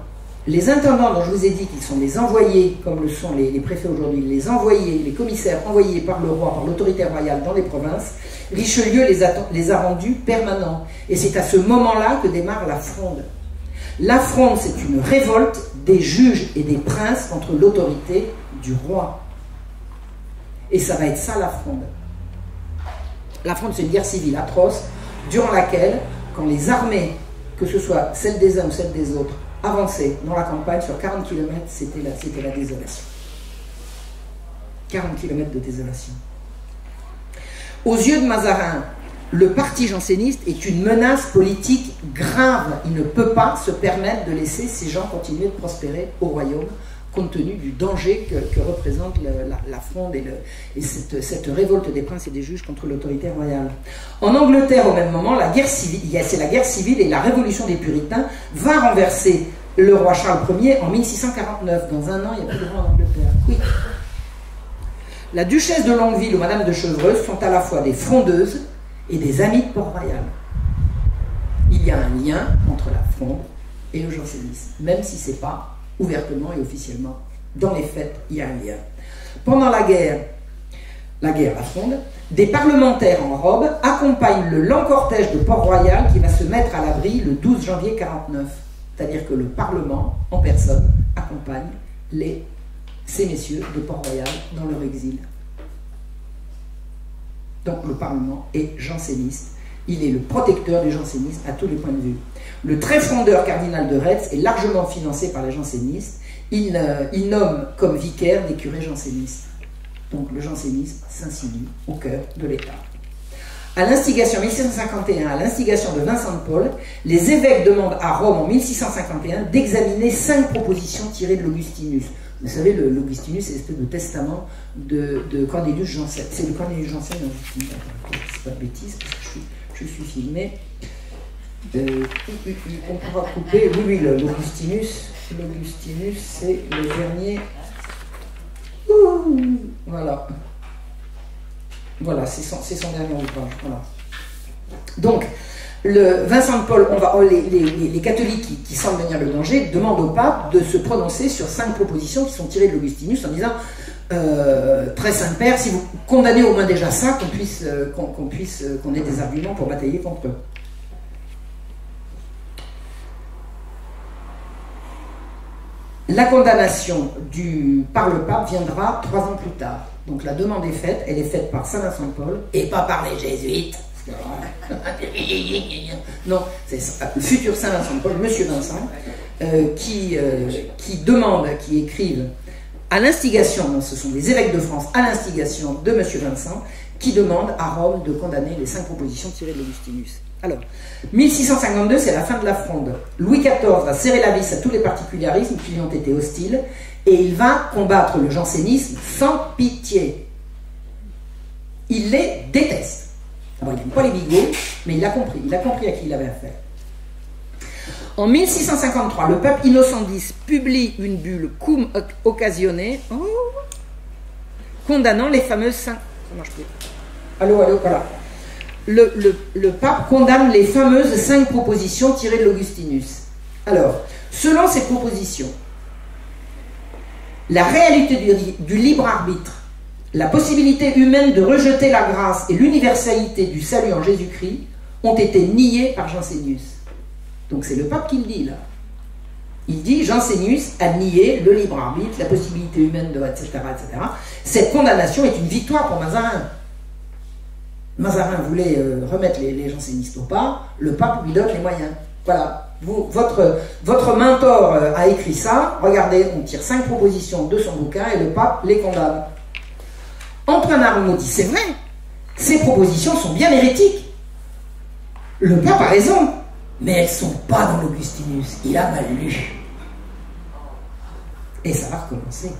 Les intendants dont je vous ai dit qu'ils sont les envoyés, comme le sont les préfets aujourd'hui, les envoyés, les commissaires envoyés par le roi, par l'autorité royale dans les provinces, Richelieu les a rendus permanents. Et c'est à ce moment-là que démarre la Fronde. La Fronde, c'est une révolte des juges et des princes contre l'autorité du roi. Et ça va être ça, la Fronde. La Fronde, c'est une guerre civile atroce, durant laquelle, quand les armées, que ce soit celles des uns ou celles des autres, avançaient dans la campagne, sur 40 km, c'était la désolation. 40 km de désolation. Aux yeux de Mazarin, le parti janséniste est une menace politique grave. Il ne peut pas se permettre de laisser ces gens continuer de prospérer au royaume, compte tenu du danger que représente la Fronde et cette révolte des princes et des juges contre l'autorité royale. En Angleterre, au même moment, c'est la guerre civile et la révolution des puritains va renverser le roi Charles Ier en 1649. Dans un an, il n'y a plus de roi en Angleterre. Oui. La duchesse de Longueville ou madame de Chevreuse sont à la fois des frondeuses et des amis de Port-Royal. Il y a un lien entre la Fronde et le jansénisme, même si ce n'est pas ouvertement et officiellement. Dans les faits, il y a un lien. Pendant la Fronde, des parlementaires en robe accompagnent le lent cortège de Port-Royal qui va se mettre à l'abri le 12 janvier 1949. C'est-à-dire que le Parlement, en personne, accompagne ces messieurs de Port-Royal dans leur exil. Donc le Parlement est janséniste. Il est le protecteur du jansénisme à tous les points de vue. Le très frondeur cardinal de Retz est largement financé par les jansénistes. Il nomme comme vicaire des curés jansénistes. Donc le jansénisme s'insinue au cœur de l'État. À l'instigation, 1651, à l'instigation de Vincent de Paul, les évêques demandent à Rome en 1651 d'examiner 5 propositions tirées de l'Augustinus. Vous savez, l'Augustinus, c'est l'espèce de testament de Cornelius Jansen. C'est le Cornelius Jansen, c'est pas de bêtises, parce que je suis filmé. On pourra couper. Oui, l'Augustinus. L'Augustinus, c'est le dernier. Voilà. Voilà, c'est son dernier ouvrage. Voilà. Donc, Vincent de Paul, les catholiques qui sentent venir le danger demandent au pape de se prononcer sur 5 propositions qui sont tirées de l'Augustinus en disant très Saint-Père, si vous condamnez au moins déjà ça, qu'on ait des arguments pour batailler contre eux. La condamnation par le pape viendra 3 ans plus tard. Donc la demande est faite, elle est faite par Saint Vincent de Paul et pas par les jésuites. Non, c'est le futur Saint Vincent de Paul, Monsieur Vincent, qui écrivent à l'instigation, ce sont les évêques de France, à l'instigation de Monsieur Vincent, qui demandent à Rome de condamner les 5 propositions tirées de l'Augustinus. Alors, 1652, c'est la fin de la Fronde. Louis XIV va serrer la vis à tous les particularismes qui lui ont été hostiles et il va combattre le jansénisme sans pitié. Il les déteste. Alors, il n'aime pas les bigots, mais il a compris. Il a compris à qui il avait affaire. En 1653, le pape Innocent X publie une bulle cum occasione condamnant les fameuses 5... Ça marche plus. Allô, voilà. Le pape condamne les fameuses 5 propositions tirées de l'Augustinus. Alors, selon ces propositions, la réalité du libre arbitre, la possibilité humaine de rejeter la grâce et l'universalité du salut en Jésus-Christ ont été niées par Jansénius. Donc c'est le pape qui le dit là. Il dit Jansénius a nié le libre arbitre, la possibilité humaine de etc., etc. Cette condamnation est une victoire pour Mazarin. Mazarin voulait remettre les jansénistes au pas, le pape lui donne les moyens. Voilà, votre mentor a écrit ça, regardez, on tire 5 propositions de son bouquin et le pape les condamne. Antoine Arnaud dit c'est vrai, ces propositions sont bien hérétiques. Le pape a raison, mais elles ne sont pas dans l'Augustinus, il a mal lu. Et ça va recommencer.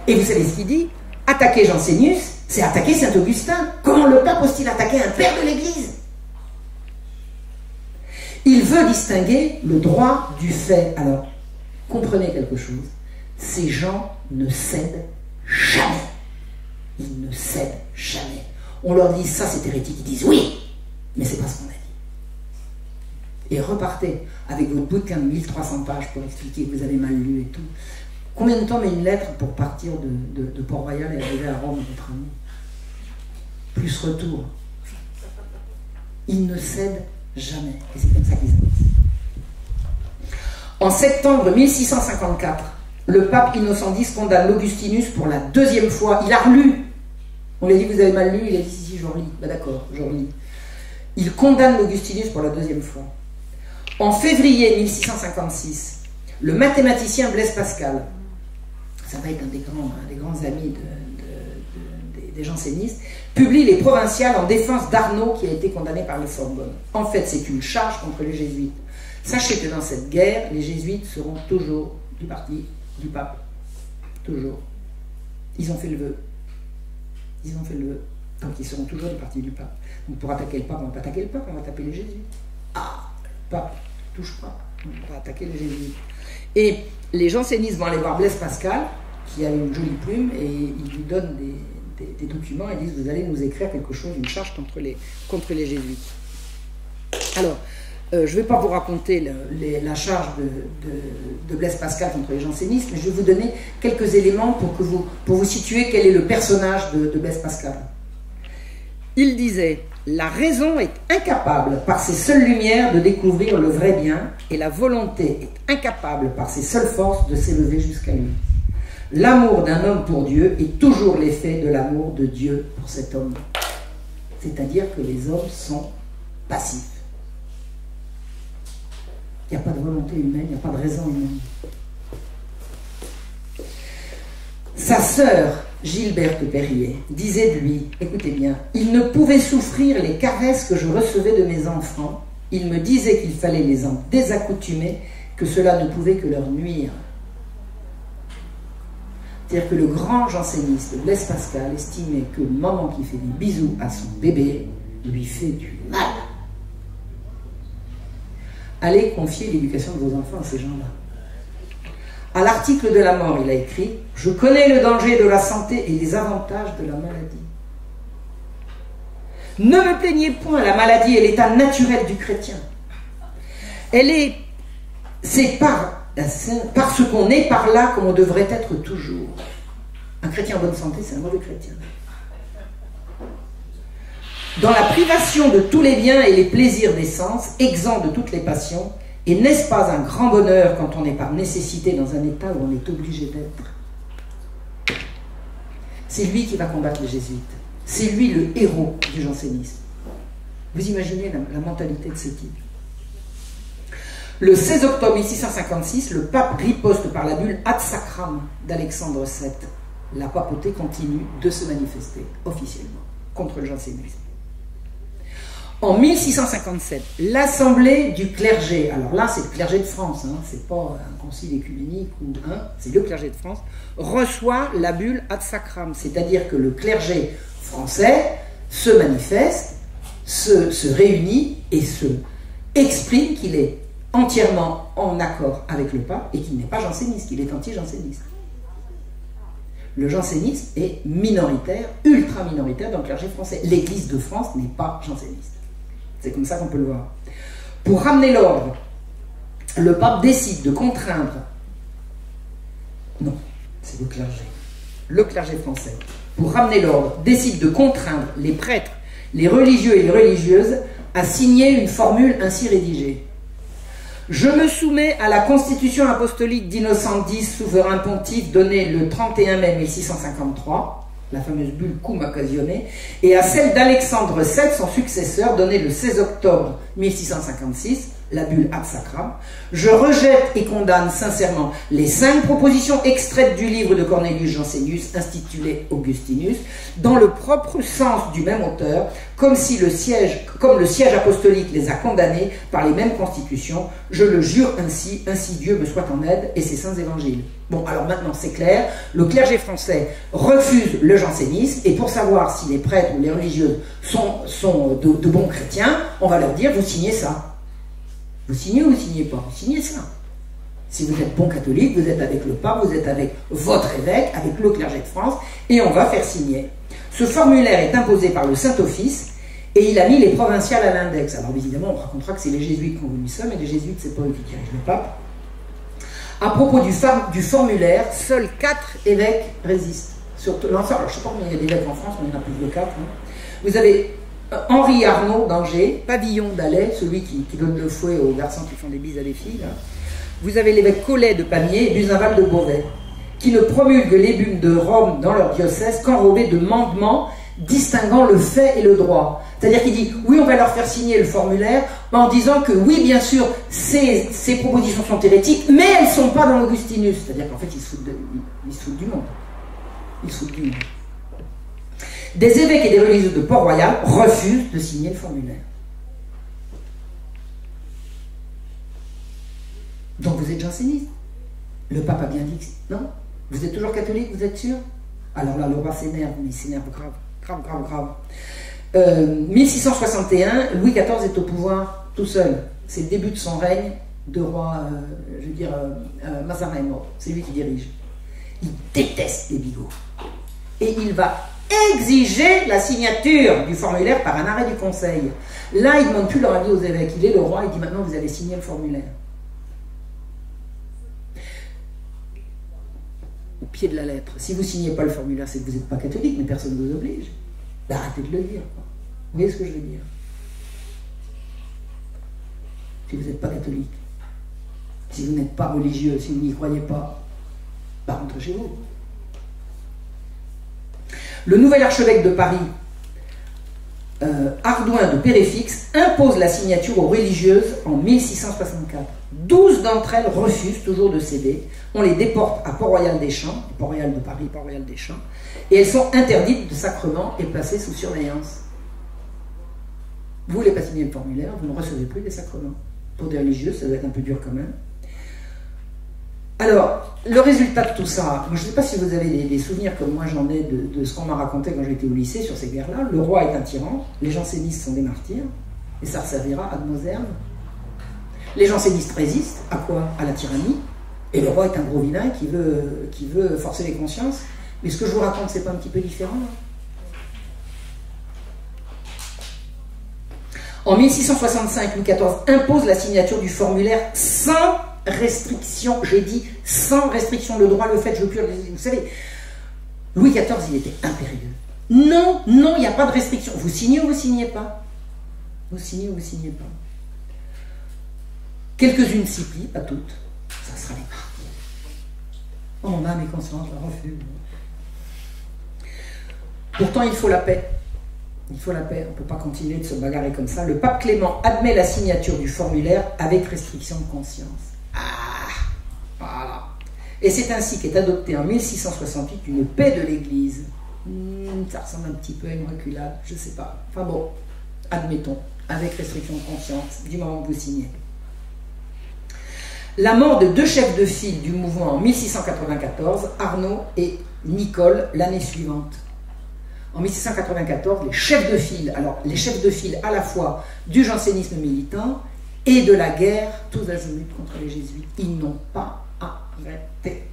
Et vous savez ce qu'il dit? Attaquer Jansénius, c'est attaquer Saint-Augustin. Comment le pape ose-t-il attaquer un père de l'Église? Il veut distinguer le droit du fait. Alors, comprenez quelque chose. Ces gens ne cèdent jamais. Ils ne cèdent jamais. On leur dit ça c'est hérétique, ils disent oui, mais c'est pas ce qu'on a dit. Et repartez avec votre bouquin de 1300 pages pour expliquer que vous avez mal lu et tout. Combien de temps met une lettre pour partir de Port-Royal et arriver à Rome, votre ami? Plus retour. Ils ne cèdent jamais. Et c'est comme ça qu'ils avancent. En septembre 1654, le pape Innocent X condamne l'Augustinus pour la 2e fois. Il a relu. On lui a dit, vous avez mal lu. Il a dit, si, je relis. Ben d'accord, je relis. Il condamne l'Augustinus pour la 2e fois. En février 1656, le mathématicien Blaise Pascal, ça va être un des grands amis des jansénistes, publie les Provinciales en défense d'Arnaud qui a été condamné par la Sorbonne. En fait, c'est une charge contre les jésuites. Sachez que dans cette guerre, les jésuites seront toujours du parti du pape. Toujours. Ils ont fait le vœu. Ils ont fait le vœu. Donc ils seront toujours du parti du pape. Donc pour attaquer le pape, on ne va pas attaquer le pape, on va taper les jésuites. Ah, le pape, touche pas. On va attaquer les jésuites. Et les jansénistes vont aller voir Blaise Pascal, qui a une jolie plume, et ils lui donnent des documents et disent vous allez nous écrire quelque chose, une charge contre les jésuites. Alors, je ne vais pas vous raconter la charge de Blaise Pascal contre les jansénistes, mais je vais vous donner quelques éléments pour vous situer quel est le personnage de Blaise Pascal. Il disait la raison est incapable par ses seules lumières de découvrir le vrai bien, et la volonté est incapable par ses seules forces de s'élever jusqu'à lui. L'amour d'un homme pour Dieu est toujours l'effet de l'amour de Dieu pour cet homme. C'est-à-dire que les hommes sont passifs. Il n'y a pas de volonté humaine, il n'y a pas de raison humaine. Sa sœur, Gilberte Perrier, disait de lui, écoutez bien, il ne pouvait souffrir les caresses que je recevais de mes enfants, il me disait qu'il fallait les en désaccoutumer, que cela ne pouvait que leur nuire. C'est-à-dire que le grand janséniste Blaise Pascal estimait que maman qui fait des bisous à son bébé lui fait du mal. Allez confier l'éducation de vos enfants à ces gens-là. À l'article de la mort, il a écrit « Je connais le danger de la santé et les avantages de la maladie. Ne me plaignez point, la maladie est l'état naturel du chrétien. C'est par ce qu'on est par là comme on devrait être toujours. Un chrétien en bonne santé, c'est un mauvais chrétien. Dans la privation de tous les biens et les plaisirs des sens, exempt de toutes les passions, et n'est-ce pas un grand bonheur quand on est par nécessité dans un état où on est obligé d'être? C'est lui qui va combattre les jésuites. C'est lui le héros du jansénisme. Vous imaginez la mentalité de ce type. Le 16 octobre 1656, le pape riposte par la bulle Ad Sacram d'Alexandre VII. La papauté continue de se manifester officiellement contre le jansénisme. En 1657, l'Assemblée du clergé, alors là c'est le clergé de France, hein, c'est pas un concile écuménique ou c'est le clergé de France, reçoit la bulle Ad Sacram, c'est-à-dire que le clergé français se manifeste, se réunit et se exprime qu'il est entièrement en accord avec le pape et qu'il n'est pas janséniste, qu'il est anti-janséniste. Le jansénisme est minoritaire, ultra minoritaire dans le clergé français. L'Église de France n'est pas janséniste. C'est comme ça qu'on peut le voir. Pour ramener l'ordre, le pape décide de contraindre... Non, c'est le clergé français. Pour ramener l'ordre, décide de contraindre les prêtres, les religieux et les religieuses à signer une formule ainsi rédigée. Je me soumets à la constitution apostolique d'Innocent X, souverain pontife, donnée le 31 mai 1653, la fameuse bulle Cum Occasione, et à celle d'Alexandre VII, son successeur, donnée le 16 octobre 1656, la bulle Ad Sacram. Je rejette et condamne sincèrement les 5 propositions extraites du livre de Cornelius Jansénius, intitulé Augustinus, dans le propre sens du même auteur, comme le siège apostolique les a condamnées par les mêmes constitutions. Je le jure ainsi Dieu me soit en aide et ses saints évangiles. Bon, alors maintenant c'est clair, le clergé français refuse le jansénisme, et pour savoir si les prêtres ou les religieuses sont de bons chrétiens, on va leur dire, vous signez ça. Vous signez ou vous signez pas? Vous signez ça. Si vous êtes bon catholique, vous êtes avec le pape, vous êtes avec votre évêque, avec le clergé de France, et on va faire signer. Ce formulaire est imposé par le Saint-Office, et il a mis les provinciales à l'index. Alors évidemment, on racontera que c'est les jésuites qui ont voulu ça, mais les jésuites, c'est pas eux qui dirigent le pape. À propos du formulaire, seuls 4 évêques résistent. Alors, je ne sais pas combien il y a d'évêques en France, mais il y en a plus de 4. Hein. Vous avez Henri Arnaud d'Angers, Pavillon d'Alais, celui qui donne le fouet aux garçons qui font des bises à des filles. Là. Vous avez l'évêque Collet de Pamiers et Buzenval de Beauvais, qui ne promulguent l'ébum de Rome dans leur diocèse qu'enrobés de mandements distinguant le fait et le droit. C'est-à-dire qu'il dit, oui, on va leur faire signer le formulaire en disant que, oui, bien sûr, ces propositions sont hérétiques, mais elles ne sont pas dans l'Augustinus. C'est-à-dire qu'en fait, ils se foutent du monde. Ils se foutent du monde. Des évêques et des religieux de Port-Royal refusent de signer le formulaire. Donc vous êtes janséniste. Le pape a bien dit que non. Vous êtes toujours catholique, vous êtes sûr? Alors là, le roi s'énerve, mais il s'énerve grave. 1661, Louis XIV est au pouvoir tout seul. C'est le début de son règne de roi, Mazarin est mort. C'est lui qui dirige. Il déteste les bigots. Et il va exiger la signature du formulaire par un arrêt du conseil. Là, il ne demande plus leur avis aux évêques. Il est le roi, il dit maintenant vous allez signer le formulaire. Au pied de la lettre. Si vous ne signez pas le formulaire, c'est que vous n'êtes pas catholique, mais personne ne vous oblige. Ben, arrêtez de le dire. Quoi. Vous voyez ce que je veux dire? Si vous n'êtes pas catholique, si vous n'êtes pas religieux, si vous n'y croyez pas, ben, rentrez chez vous. Le nouvel archevêque de Paris, Ardouin de Péréfixe, impose la signature aux religieuses en 1664. 12 d'entre elles refusent toujours de céder. On les déporte à Port-Royal-des-Champs, Port-Royal de Paris, Port-Royal-des-Champs, et elles sont interdites de sacrement et placées sous surveillance. Vous ne voulez pas signer le formulaire, vous ne recevez plus les sacrements. Pour des religieuses, ça doit être un peu dur quand même. Alors, le résultat de tout ça, moi, je ne sais pas si vous avez des souvenirs comme moi j'en ai de ce qu'on m'a raconté quand j'étais au lycée sur ces guerres-là. Le roi est un tyran, les jansénistes sont des martyrs, et ça servira ad nauseam. Les jansénistes résistent, à quoi? À la tyrannie, et le roi est un gros vilain qui veut forcer les consciences. Mais ce que je vous raconte, c'est pas un petit peu différent là? En 1665, Louis XIV impose la signature du formulaire sans restriction, j'ai dit sans restriction, le droit, le fait, je veux plus. Vous savez, Louis XIV, il était impérieux. Non, non, il n'y a pas de restriction. Vous signez ou vous signez pas? Vous signez ou vous signez pas? Quelques-unes s'y plient, pas toutes. Ça sera les martyrs. Oh, mon âme et conscience, je refuse. Pourtant, il faut la paix. Il faut la paix, on ne peut pas continuer de se bagarrer comme ça. Le pape Clément admet la signature du formulaire avec restriction de conscience. Ah, voilà. Et c'est ainsi qu'est adoptée en 1668 une paix de l'Église. Ça ressemble un petit peu à une reculade, je ne sais pas. Enfin bon, admettons, avec restriction de conscience, du moment que vous signez. La mort de 2 chefs de file du mouvement en 1694, Arnaud et Nicole, l'année suivante. En 1694, les chefs de file, alors les chefs de file à la fois du jansénisme militant et de la guerre, tous azimuts contre les jésuites, ils n'ont pas arrêté.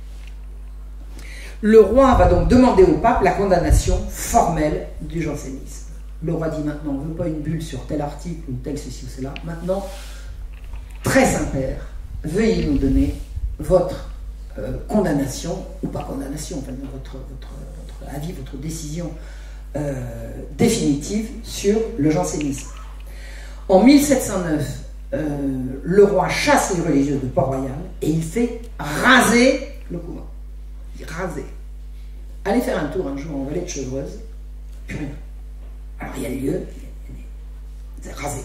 Le roi va donc demander au pape la condamnation formelle du jansénisme. Le roi dit maintenant, on ne veut pas une bulle sur tel article ou tel ceci ou cela. Maintenant, très Saint-Père, veuillez nous donner votre condamnation, ou pas condamnation, enfin, votre avis, votre décision définitive sur le jansénisme. En 1709, le roi chasse les religieux de Port-Royal et il fait raser le couvent. Il raser. Allez faire un tour un jour en vallée de Chevreuse, plus rien. Alors il y a lieu, c'est rasé.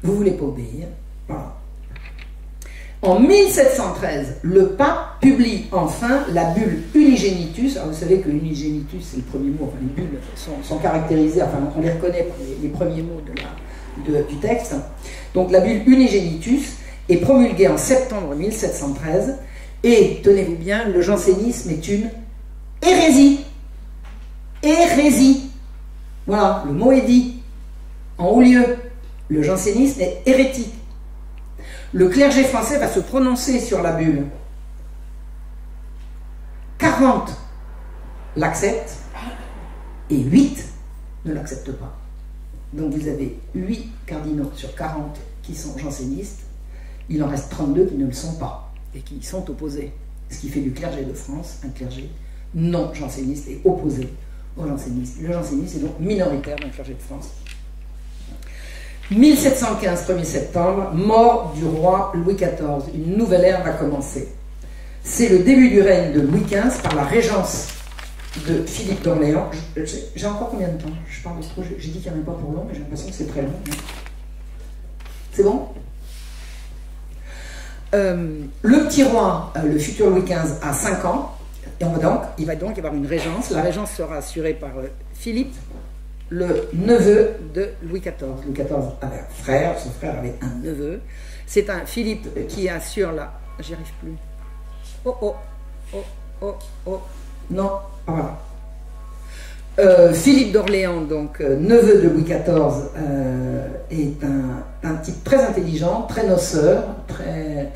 Vous ne voulez pas obéir, voilà. En 1713, le pape publie enfin la bulle Unigenitus. Alors vous savez que Unigenitus, c'est le premier mot, enfin les bulles sont caractérisées, enfin on les reconnaît par les premiers mots du texte. Donc la bulle Unigenitus est promulguée en septembre 1713 et, tenez-vous bien, le jansénisme est une hérésie. Hérésie. Voilà, le mot est dit. En haut lieu, le jansénisme est hérétique. Le clergé français va se prononcer sur la bulle. 40 l'acceptent et 8 ne l'acceptent pas. Donc vous avez 8 cardinaux sur 40 qui sont jansénistes. Il en reste 32 qui ne le sont pas et qui sont opposés. Ce qui fait du clergé de France un clergé non janséniste et opposé aux jansénistes. Le jansénisme est donc minoritaire dans le clergé de France. 1715, 1er septembre, mort du roi Louis XIV. Une nouvelle ère va commencer. C'est le début du règne de Louis XV par la régence de Philippe d'Orléans. J'ai encore combien de temps? Je parle de ce projet. J'ai dit qu'il n'y en avait pas pour long, mais j'ai l'impression que c'est très long. C'est bon? Le petit roi, le futur Louis XV, a 5 ans. Et il va donc y avoir une régence. La régence sera assurée par Philippe, le neveu de Louis XIV. Louis XIV avait un frère, son frère avait un neveu. C'est un Philippe qui assure la... J'y arrive plus. Non, voilà. Philippe d'Orléans, donc neveu de Louis XIV, est un type très intelligent, très noceur, très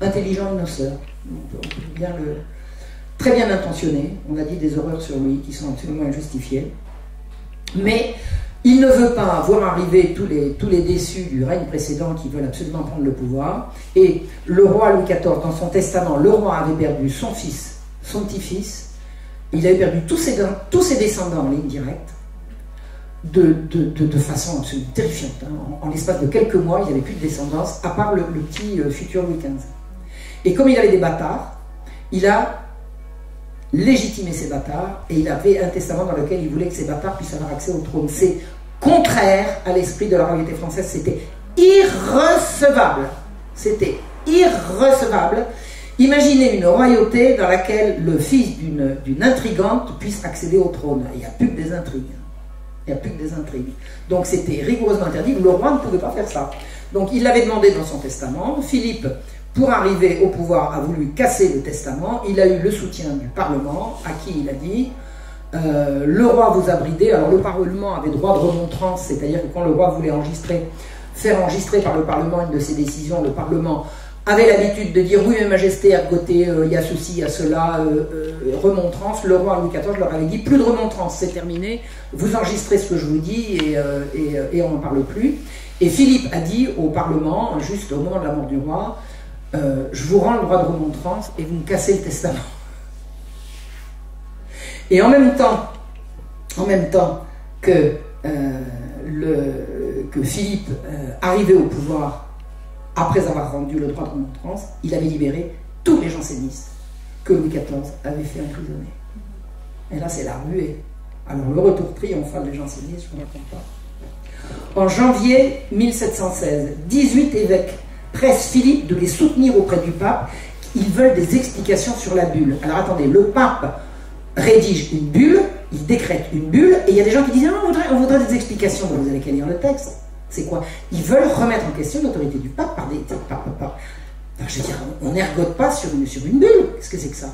intelligent et noceur. On peut très bien intentionné. On a dit des horreurs sur lui qui sont absolument injustifiées. Mais il ne veut pas voir arriver tous les déçus du règne précédent qui veulent absolument prendre le pouvoir. Et le roi Louis XIV, dans son testament, le roi avait perdu son fils, son petit-fils. Il avait perdu tous ses descendants en ligne directe, de façon absolument terrifiante. Hein. En l'espace de quelques mois, il n'y avait plus de descendance, à part le petit futur Louis XV. Et comme il avait des bâtards, il a légitimé ces bâtards, et il avait un testament dans lequel il voulait que ces bâtards puissent avoir accès au trône. C'est contraire à l'esprit de la royauté française, c'était irrecevable. C'était irrecevable. Imaginez une royauté dans laquelle le fils d'une intrigante puisse accéder au trône. Il n'y a plus que des intrigues. Il n'y a plus que des intrigues. Donc c'était rigoureusement interdit. Le roi ne pouvait pas faire ça. Donc il l'avait demandé dans son testament. Philippe, pour arriver au pouvoir, a voulu casser le testament. Il a eu le soutien du Parlement, à qui il a dit le roi vous a bridé. Alors le Parlement avait droit de remontrance, c'est-à-dire que quand le roi voulait faire enregistrer par le Parlement une de ses décisions, le Parlement avait l'habitude de dire oui, mais Majesté, ergoté, il y a ceci, il y a cela, remontrance. Le roi Louis XIV leur avait dit plus de remontrance, c'est terminé, vous enregistrez ce que je vous dis et on n'en parle plus. Et Philippe a dit au Parlement, juste au moment de la mort du roi, je vous rends le droit de remontrance et vous me cassez le testament. Et en même temps que Philippe arrivait au pouvoir, après avoir rendu le droit de remontrance, il avait libéré tous les jansénistes que Louis XIV avait fait emprisonner. Et là, c'est la ruée. Alors, le retour triomphal des jansénistes, je ne raconte pas. En janvier 1716, 18 évêques pressent Philippe de les soutenir auprès du pape. Ils veulent des explications sur la bulle. Alors, attendez, le pape rédige une bulle, il décrète une bulle, et il y a des gens qui disent ah, on voudrait des explications. Donc, vous avez qu'à lire le texte. C'est quoi? Ils veulent remettre en question l'autorité du pape par des... je veux dire, on n'ergote pas sur une bulle. Qu'est-ce que c'est que ça?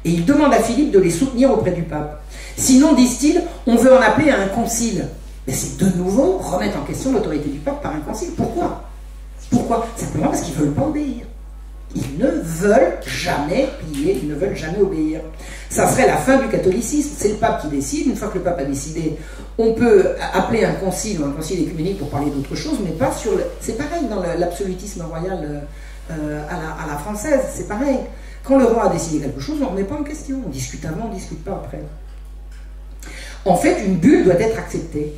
Et ils demandent à Philippe de les soutenir auprès du pape. Sinon, disent-ils, on veut en appeler à un concile. Mais c'est de nouveau remettre en question l'autorité du pape par un concile. Pourquoi? Pourquoi? Simplement parce qu'ils ne veulent pas obéir. Ils ne veulent jamais plier, ils ne veulent jamais obéir. Ça serait la fin du catholicisme. C'est le pape qui décide. Une fois que le pape a décidé, on peut appeler un concile ou un concile écuménique pour parler d'autre chose, mais pas sur le... C'est pareil dans l'absolutisme royal à la française, c'est pareil. Quand le roi a décidé quelque chose, on ne remet pas en question. On discute avant, on ne discute pas après. En fait, une bulle doit être acceptée.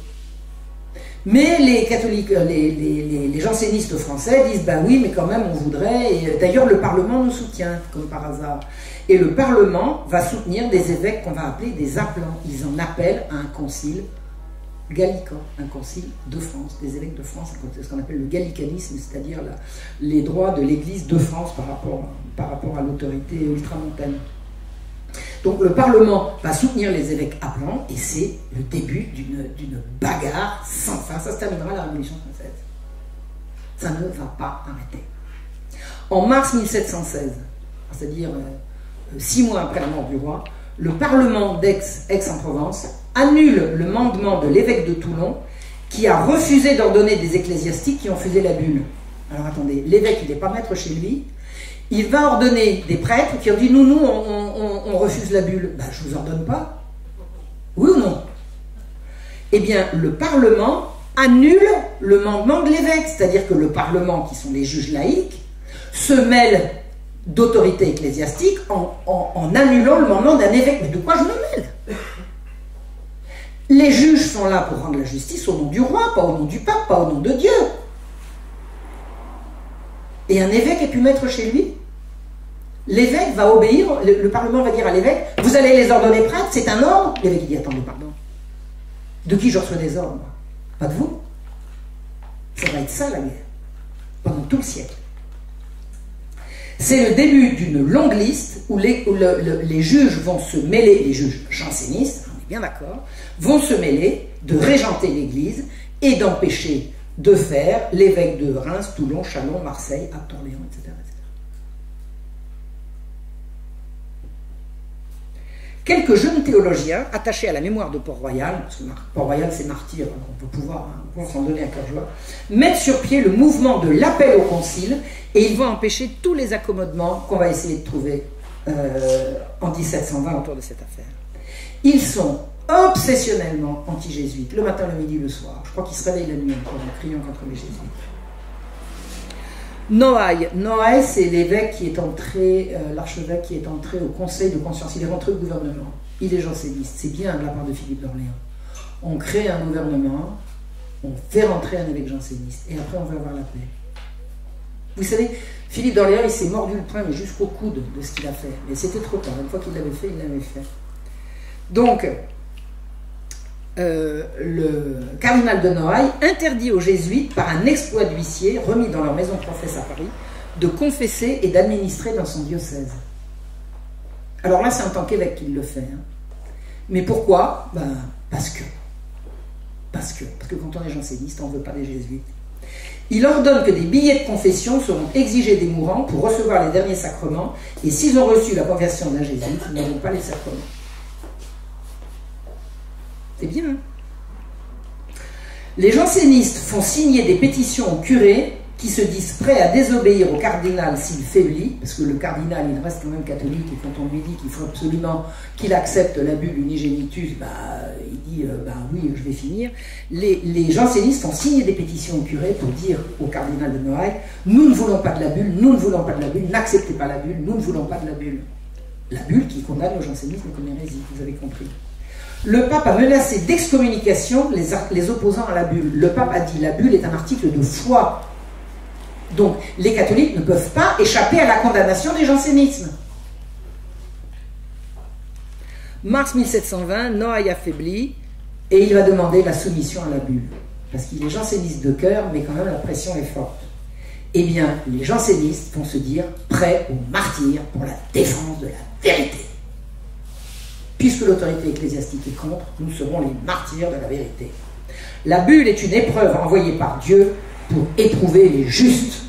Mais les catholiques, les jansénistes français disent ben oui, mais quand même on voudrait. Et d'ailleurs, le Parlement nous soutient, comme par hasard. Et le Parlement va soutenir des évêques qu'on va appeler des appelants. Ils en appellent à un concile gallican, un concile de France, des évêques de France, c'est ce qu'on appelle le gallicanisme, c'est-à-dire les droits de l'Église de France par rapport à l'autorité ultramontaine. Donc le Parlement va soutenir les évêques appelants et c'est le début d'une bagarre sans fin. Ça se terminera à la Révolution française. Ça ne va pas arrêter. En mars 1716, c'est-à-dire 6 mois après la mort du roi, le Parlement d'Aix-en-Provence annule le mandement de l'évêque de Toulon qui a refusé d'ordonner des ecclésiastiques qui ont fusé la bulle. Alors attendez, l'évêque il n'est pas maître chez lui, il va ordonner des prêtres qui ont dit nous on refuse la bulle. Ben, je ne vous ordonne pas. Oui ou non? Eh bien, le Parlement annule le mandement de l'évêque, c'est-à-dire que le Parlement, qui sont les juges laïcs, se mêle d'autorité ecclésiastique en annulant le mandement d'un évêque. Mais de quoi je me mêle? Les juges sont là pour rendre la justice au nom du roi, pas au nom du pape, pas au nom de Dieu. Et un évêque est pu mettre chez lui. L'évêque va obéir, le Parlement va dire à l'évêque, vous allez les ordonner prêtres, c'est un ordre. L'évêque dit, attendez, pardon. De qui je reçois des ordres? Pas de vous. Ça va être ça la guerre, pendant tout le siècle. C'est le début d'une longue liste où les juges vont se mêler, les juges jansénistes, on est bien d'accord, vont se mêler de régenter l'Église et d'empêcher de faire l'évêque de Reims, Toulon, Châlons, Marseille, Apt, Orléans, etc., etc. Quelques jeunes théologiens attachés à la mémoire de Port-Royal, parce que Port-Royal c'est martyr, alors on peut pouvoir s'en donner à cœur joie, mettent sur pied le mouvement de l'appel au concile et ils vont empêcher tous les accommodements qu'on va essayer de trouver en 1720 autour de cette affaire. Ils sont obsessionnellement anti-jésuites, le matin, le midi, le soir. Je crois qu'ils se réveillent la nuit encore en criant contre les jésuites. Noailles, c'est l'évêque qui est entré, l'archevêque qui est entré au conseil de conscience. Il est rentré au gouvernement. Il est janséniste. C'est bien de la part de Philippe d'Orléans. On crée un gouvernement, on fait rentrer un évêque janséniste, et après on va avoir la paix. Vous savez, Philippe d'Orléans, il s'est mordu le poing jusqu'au coude de ce qu'il a fait. Mais c'était trop tard. Une fois qu'il l'avait fait, il l'avait fait. Donc, le cardinal de Noailles interdit aux jésuites, par un exploit d'huissier remis dans leur maison de professe à Paris, de confesser et d'administrer dans son diocèse. Alors là, c'est en tant qu'évêque qu'il le fait. Hein. Mais pourquoi? Ben, parce que quand on est janséniste, on ne veut pas des jésuites. Il ordonne que des billets de confession seront exigés des mourants pour recevoir les derniers sacrements, et s'ils ont reçu la conversion d'un jésuite, ils n'auront pas les sacrements. C'est bien. Hein? Les jansénistes font signer des pétitions aux curés qui se disent prêts à désobéir au cardinal s'il faiblit, parce que le cardinal, il reste quand même catholique, et quand on lui dit qu'il faut absolument qu'il accepte la bulle unigenitus, il dit oui, je vais finir. Les jansénistes font signer des pétitions aux curés pour dire au cardinal de Noailles, nous ne voulons pas de la bulle, nous ne voulons pas de la bulle, n'acceptez pas la bulle, nous ne voulons pas de la bulle. La bulle qui condamne le jansénisme comme hérésie, vous avez compris. Le pape a menacé d'excommunication les opposants à la bulle. Le pape a dit la bulle est un article de foi. Donc les catholiques ne peuvent pas échapper à la condamnation des jansénismes. Mars 1720, Noailles affaibli et il va demander la soumission à la bulle. Parce qu'il est janséniste de cœur, mais quand même la pression est forte. Eh bien, les jansénistes vont se dire prêts au martyre pour la défense de la vérité. Puisque l'autorité ecclésiastique est contre, nous serons les martyrs de la vérité. La bulle est une épreuve envoyée par Dieu pour éprouver les justes.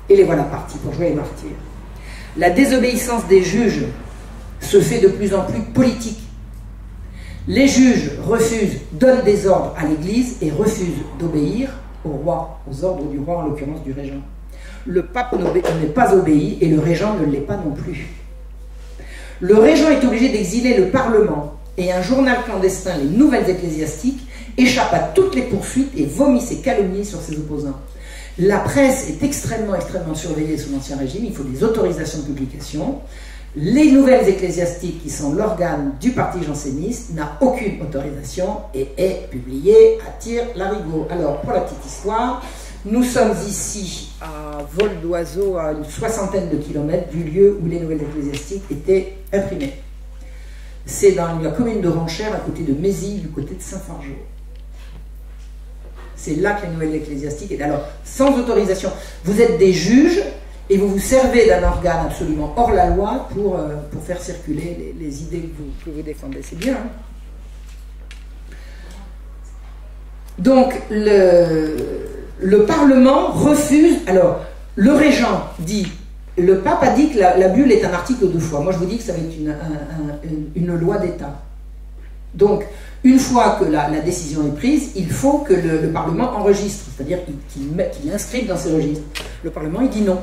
Et les voilà partis pour jouer les martyrs. La désobéissance des juges se fait de plus en plus politique. Les juges refusent, donnent des ordres à l'Église et refusent d'obéir au roi, aux ordres du roi, en l'occurrence du régent. Le pape n'est pas obéi et le régent ne l'est pas non plus. Le régent est obligé d'exiler le Parlement et un journal clandestin, les Nouvelles Ecclésiastiques, échappe à toutes les poursuites et vomit ses calomnies sur ses opposants. La presse est extrêmement surveillée sous l'Ancien Régime, il faut des autorisations de publication. Les nouvelles ecclésiastiques, qui sont l'organe du parti janséniste, n'a aucune autorisation et est publiée à tire-larigot. Alors, pour la petite histoire, nous sommes ici à vol d'oiseau à une soixantaine de kilomètres du lieu où les nouvelles ecclésiastiques étaient imprimées. C'est dans la commune de Ranchères, à côté de Mézy, du côté de Saint-Fargeau. C'est là que les nouvelles ecclésiastiques étaient. Alors, sans autorisation, vous êtes des juges et vous vous servez d'un organe absolument hors la loi pour faire circuler les idées que vous défendez. C'est bien, hein? Donc, le Parlement refuse. Alors, le régent dit, le pape a dit que la bulle est un article de foi. Moi, je vous dis que ça va être une loi d'État. Donc, une fois que la décision est prise, il faut que le Parlement enregistre, c'est-à-dire qu'il inscrive dans ses registres. Le Parlement, il dit non.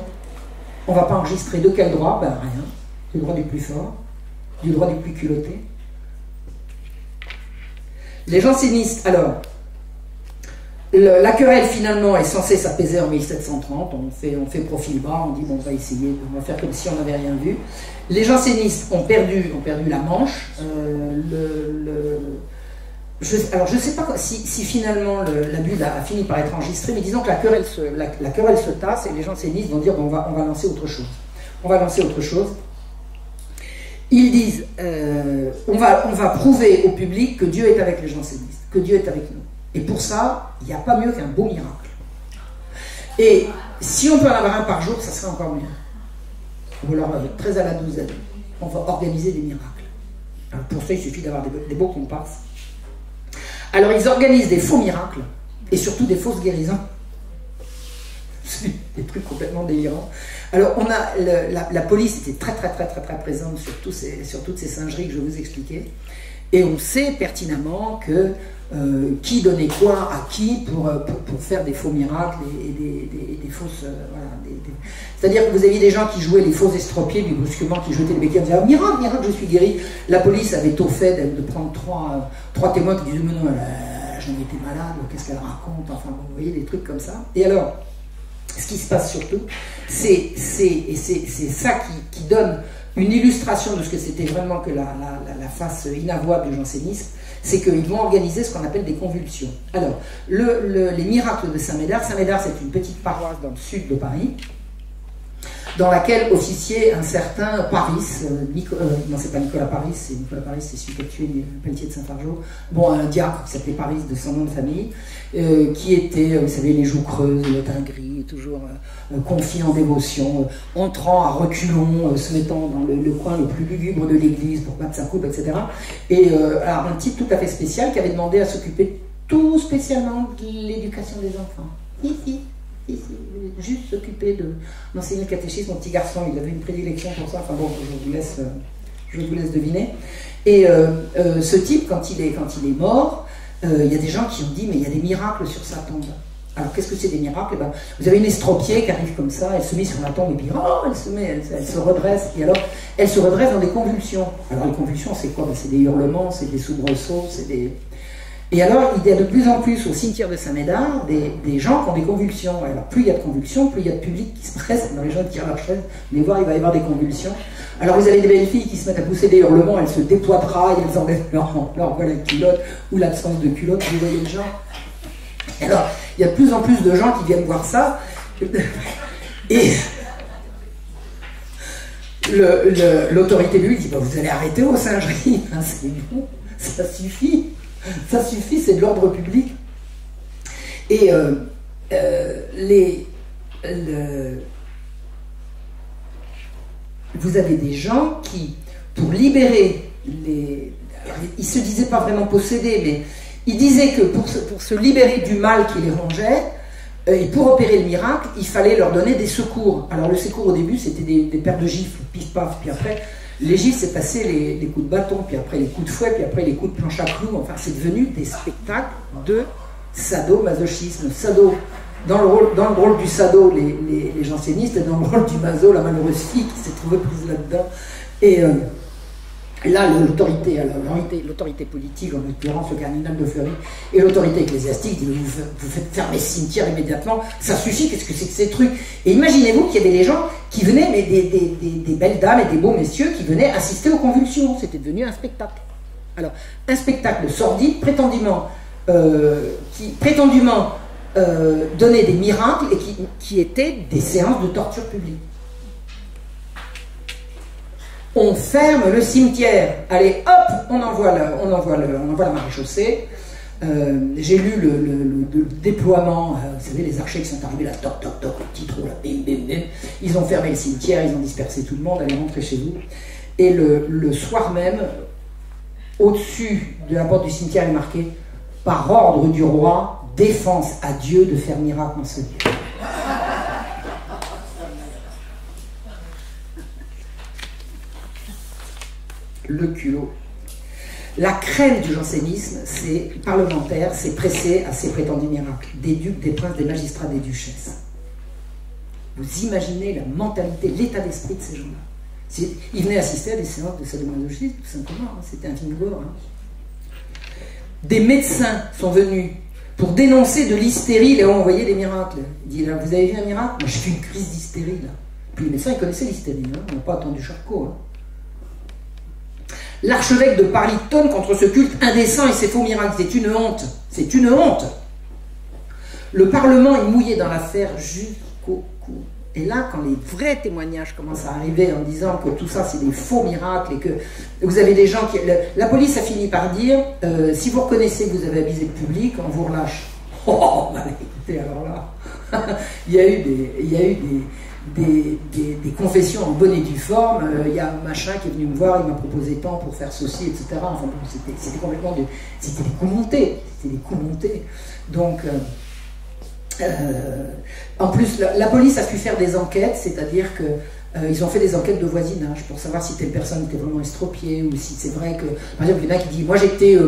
On ne va pas enregistrer. De quel droit? Ben rien. Du droit du plus fort, du droit du plus culotté. Les jansénistes, alors, la querelle finalement est censée s'apaiser en 1730, on fait profil bas, on dit bon, on va essayer, on va faire comme si on n'avait rien vu. Les jansénistes ont perdu la Manche. Alors je ne sais pas si finalement la bulle a fini par être enregistrée, mais disons que la querelle se tasse et les jansénistes vont dire bon, on va lancer autre chose. On va lancer autre chose. Ils disent on va prouver au public que Dieu est avec les jansénistes, que Dieu est avec nous. Et pour ça, il n'y a pas mieux qu'un beau miracle. Et si on peut en avoir un par jour, ça serait encore mieux. Ou alors 13 à la douzaine. On va organiser des miracles. Alors pour ça, il suffit d'avoir des beaux comparses. Alors ils organisent des faux miracles et surtout des fausses guérisons. C'est des trucs complètement délirants. Alors on a la police était très présente sur toutes ces singeries que je vous expliquais. Et on sait pertinemment que qui donnait quoi à qui pour faire des faux miracles et des fausses... voilà, c'est-à-dire que vous aviez des gens qui jouaient les faux estropiés, puis brusquement qui jetaient le béquet en disant « Miracle, miracle, je suis guéri ». La police avait tôt fait de prendre trois témoins qui disaient « Mais non, j'en étais malade, qu'est-ce qu'elle raconte ?» Enfin, bon, vous voyez, des trucs comme ça. Et alors, ce qui se passe surtout, c'est ça qui donne une illustration de ce que c'était vraiment que la face inavouable du jansénisme, c'est qu'ils vont organiser ce qu'on appelle des convulsions. Alors, les miracles de Saint-Médard, Saint-Médard c'est une petite paroisse dans le sud de Paris, dans laquelle officiait un certain Paris, non c'est pas Nicolas Paris, c'est celui qui a tué Pelletier de Saint-Fargeau, bon un diacre qui s'appelait Paris de son nom de famille, qui était, vous savez, les joues creuses, le teint gris, toujours confiant en dévotion, entrant à reculons, se mettant dans le coin le plus lugubre de l'église pour battre sa coupe, etc. Et alors un type tout à fait spécial qui avait demandé à s'occuper tout spécialement de l'éducation des enfants. Ici, juste s'occuper d'enseigner le catéchisme. Mon petit garçon, il avait une prédilection pour ça. Enfin bon, je vous laisse deviner. Et ce type, quand il est mort, il y a des gens qui ont dit mais il y a des miracles sur sa tombe. Alors qu'est-ce que c'est des miracles? Ben, vous avez une estropiée qui arrive comme ça, elle se met sur la tombe et puis oh, elle se redresse. Et alors elle se redresse dans des convulsions. Alors les convulsions c'est quoi? Ben, c'est des hurlements, c'est des soubresauts, c'est des... Et alors, il y a de plus en plus au cimetière de Saint-Médard des gens qui ont des convulsions. Alors, plus il y a de convulsions, plus il y a de public qui se presse. Dans les gens tirent leur chaise, mais voir, il va y avoir des convulsions. Alors, vous avez des belles filles qui se mettent à pousser des hurlements, elles se déploient de rails, elles enlèvent leur voilà, culotte ou l'absence de culotte, vous voyez le genre. Et alors, il y a de plus en plus de gens qui viennent voir ça. Et l'autorité publique dit bah, vous allez arrêter vos singeries, hein, c'est bon, ça suffit. Ça suffit, c'est de l'ordre public. Et vous avez des gens qui, pour libérer les... Alors, ils ne se disaient pas vraiment possédés, mais ils disaient que pour se libérer du mal qui les rongeait, et pour opérer le miracle, il fallait leur donner des secours. Alors le secours au début, c'était des paires de gifles, pif-paf, puis après... Les gifles, c'est passé les coups de bâton, puis après les coups de fouet, puis après les coups de planche à clous. Enfin, c'est devenu des spectacles de sadomasochisme. Sado, dans le rôle du sado, les jansénistes, et dans le rôle du maso, la malheureuse fille qui s'est trouvée prise là-dedans. Et Là, l'autorité politique, en l'occurrence le cardinal de Fleury, et l'autorité ecclésiastique dit vous faites fermer ce cimetière immédiatement, ça suffit, qu'est-ce que c'est que ces trucs? Et imaginez-vous qu'il y avait des gens qui venaient, mais des belles dames et des beaux messieurs qui venaient assister aux convulsions. C'était devenu un spectacle. Alors, un spectacle sordide, prétendument donnait des miracles et qui étaient des séances de torture publique. On ferme le cimetière. Allez, hop, on envoie la maréchaussée. J'ai lu le déploiement, vous savez, les archers qui sont arrivés là, toc, toc, toc, le petit trou là, bim, bim, bim. Ils ont fermé le cimetière, ils ont dispersé tout le monde, allez, rentrez chez vous. Et le soir même, au-dessus de la porte du cimetière est marqué « Par ordre du roi, défense à Dieu de faire miracle en ce lieu ». Le culot. La crème du jansénisme, c'est parlementaire, c'est pressé à ces prétendus miracles, des ducs, des princes, des magistrats, des duchesses. Vous imaginez la mentalité, l'état d'esprit de ces gens-là. Ils venaient assister à des séances de sadomasochisme, tout simplement, hein. C'était un film gore. Hein. Des médecins sont venus pour dénoncer de l'hystérie, là où on voyait des miracles. Il dit là, vous avez vu un miracle? Moi j'ai fait une crise d'hystérie là. Puis les médecins ils connaissaient l'hystérie, hein. On n'a pas attendu Charcot. Hein. L'archevêque de Paris tonne contre ce culte indécent et ses faux miracles. C'est une honte. C'est une honte. Le Parlement est mouillé dans l'affaire jusqu'au cou. Et là, quand les vrais témoignages commencent à arriver en disant que tout ça, c'est des faux miracles et que vous avez des gens qui... La police a fini par dire, si vous reconnaissez que vous avez abusé le public, on vous relâche. Oh, bah écoutez, alors là, il y a eu des confessions en bonne et due forme. Il y a un machin qui est venu me voir, il m'a proposé tant pour faire ceci, etc. Enfin, bon, c'était complètement c'était des coups montés. C'était des coups montés. Donc... en plus, la police a pu faire des enquêtes, c'est-à-dire que ils ont fait des enquêtes de voisinage pour savoir si telle personne était vraiment estropiée ou si c'est vrai que, par exemple, il y en a qui dit moi j'étais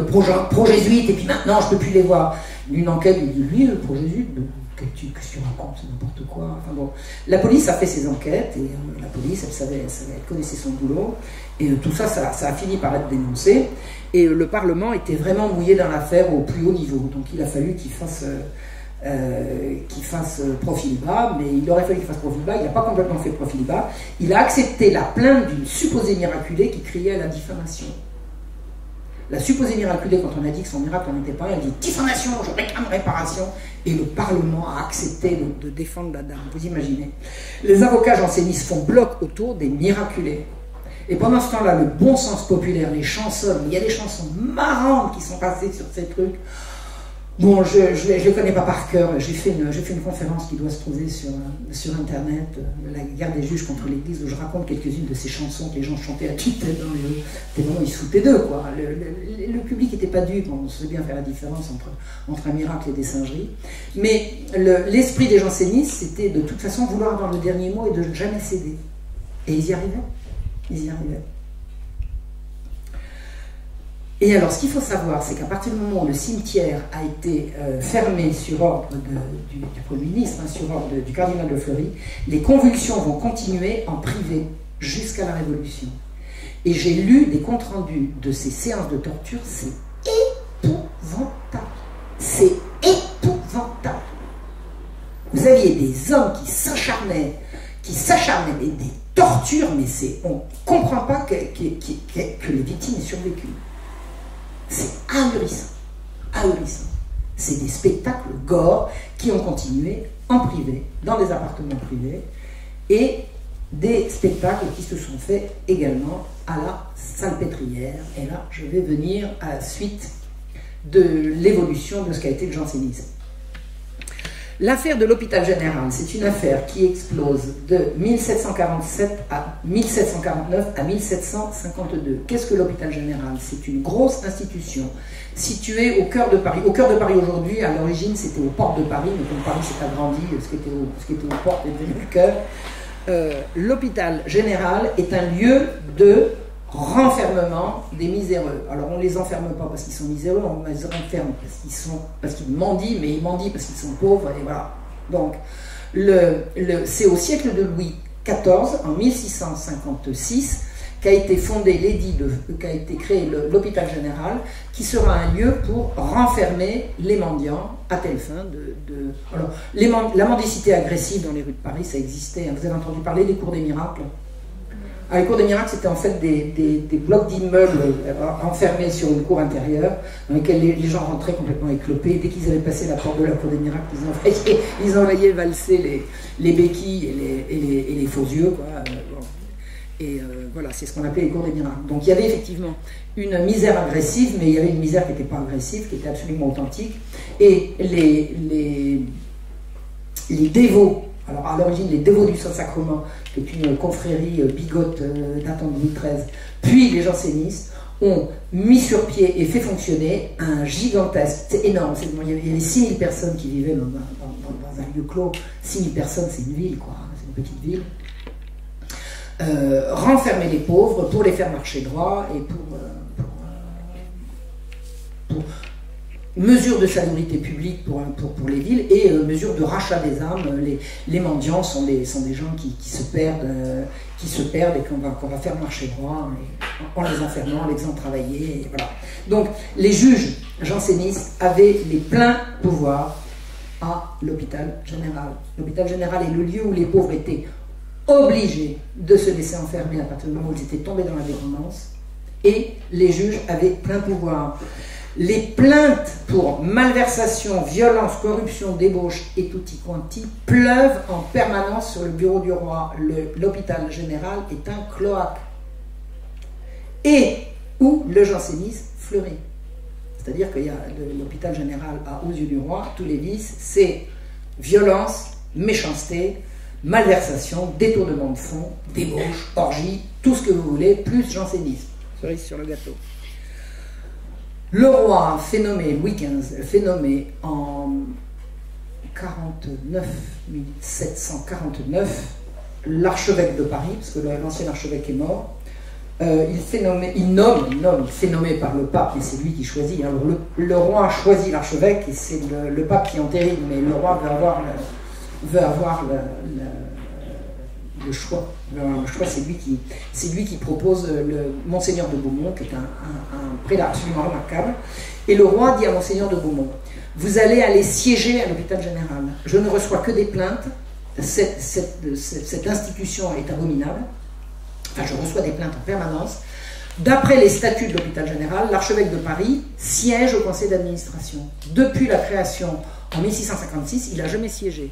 pro-jésuite et puis maintenant je peux plus les voir. Une enquête, il dit lui pro-jésuite, qu'est-ce que tu racontes, c'est n'importe quoi. Enfin bon, la police a fait ses enquêtes et la police, elle connaissait son boulot et tout ça, ça a fini par être dénoncé et le Parlement était vraiment mouillé dans l'affaire au plus haut niveau. Donc il a fallu qu'il fasse profil bas, mais il aurait fallu qu'il fasse profil bas, il n'a pas complètement fait profil bas, il a accepté la plainte d'une supposée miraculée qui criait à la diffamation. La supposée miraculée, quand on a dit que son miracle n'en était pas, elle dit « diffamation, je réclame réparation », et le Parlement a accepté de défendre la dame, vous imaginez. Les avocats jansénistes font bloc autour des miraculés. Et pendant ce temps-là, le bon sens populaire, les chansons, il y a des chansons marrantes qui sont passées sur ces trucs. Bon, je ne les connais pas par cœur. J'ai fait une conférence qui doit se trouver sur Internet, la guerre des juges contre l'Église, où je raconte quelques-unes de ces chansons que les gens chantaient à tue-tête dans les rues. Tellement ils se foutaient d'eux, quoi. Le public n'était pas dupe. On sait bien faire la différence entre un miracle et des singeries. Mais l'esprit des jansénistes, c'était de toute façon vouloir avoir le dernier mot et de ne jamais céder. Et ils y arrivaient. Ils y arrivaient. Et alors, ce qu'il faut savoir, c'est qu'à partir du moment où le cimetière a été fermé sur ordre du Premier ministre, hein, sur ordre du cardinal de Fleury, les convulsions vont continuer en privé jusqu'à la Révolution. Et j'ai lu des comptes rendus de ces séances de torture, c'est épouvantable. C'est épouvantable. Vous aviez des hommes qui s'acharnaient, mais des tortures, mais on ne comprend pas que les victimes aient survécu. C'est ahurissant, ahurissant. C'est des spectacles gore qui ont continué en privé, dans des appartements privés, et des spectacles qui se sont faits également à la Salpêtrière. Et là, je vais venir à la suite de l'évolution de ce qu'a été le jansénisme. L'affaire de l'hôpital général, c'est une affaire qui explose de 1747 à 1749 à 1752. Qu'est-ce que l'hôpital général? C'est une grosse institution située au cœur de Paris. Au cœur de Paris aujourd'hui, à l'origine, c'était aux portes de Paris, mais comme Paris s'est agrandi, ce qui était aux portes est devenu le cœur. L'hôpital général est un lieu de renfermement des miséreux. Alors on ne les enferme pas parce qu'ils sont miséreux, on les renferme parce qu'ils mendient, mais ils mendient parce qu'ils sont pauvres, et voilà. Donc, c'est au siècle de Louis XIV, en 1656, qu'a été fondé qu'a été créé l'hôpital général, qui sera un lieu pour renfermer les mendiants à telle fin Alors, la mendicité agressive dans les rues de Paris, ça existait. Vous avez entendu parler des cours des miracles? Les cours des miracles, c'était en fait des blocs d'immeubles enfermés sur une cour intérieure, dans lesquels les gens rentraient complètement éclopés. Dès qu'ils avaient passé la porte de la cour des miracles, ils envoyaient valser les béquilles et les faux yeux, quoi. Et voilà, c'est ce qu'on appelait les cours des miracles. Donc il y avait effectivement une misère agressive, mais il y avait une misère qui n'était pas agressive, qui était absolument authentique. Et les dévots, alors à l'origine les dévots du Saint-Sacrement, qui est une confrérie bigote datant de Louis XIII, puis les jansénistes, ont mis sur pied et fait fonctionner un gigantesque, c'est énorme, il y avait 6000 personnes qui vivaient dans un lieu clos. 6000 personnes, c'est une ville, quoi, c'est une petite ville. Renfermer les pauvres pour les faire marcher droit et pour mesures de salubrité publique pour les villes et mesures de rachat des âmes. Les mendiants sont des gens qui se perdent et qu'on va faire marcher droit en les enfermant, en les faisant travailler. Et voilà. Donc les juges jansénistes avaient les pleins pouvoirs à l'hôpital général. L'hôpital général est le lieu où les pauvres étaient obligés de se laisser enfermer à partir du moment où ils étaient tombés dans la dépendance, et les juges avaient plein pouvoir. Les plaintes pour malversation, violence, corruption, débauche et tutti quanti pleuvent en permanence sur le bureau du roi. L'hôpital général est un cloaque, et où le jansénisme fleurit. C'est-à-dire que l'hôpital général a aux yeux du roi tous les vices, c'est violence, méchanceté, malversation, détournement de fonds, débauche, orgie, tout ce que vous voulez, plus jansénisme. Cerise sur le gâteau. Le roi fait nommer, Louis XV, fait nommer en 1749 l'archevêque de Paris, parce que l'ancien archevêque est mort. Il fait nommé par le pape, mais c'est lui qui choisit. Alors le roi choisit l'archevêque, et c'est le pape qui entérine, mais le roi veut avoir le choix. Le choix, c'est lui qui propose Monseigneur de Beaumont, qui est un prélat absolument remarquable. Et le roi dit à Monseigneur de Beaumont: vous allez aller siéger à l'hôpital général. Je ne reçois que des plaintes. Cette institution est abominable. Enfin, je reçois des plaintes en permanence. D'après les statuts de l'hôpital général, l'archevêque de Paris siège au conseil d'administration. Depuis la création en 1656, il n'a jamais siégé.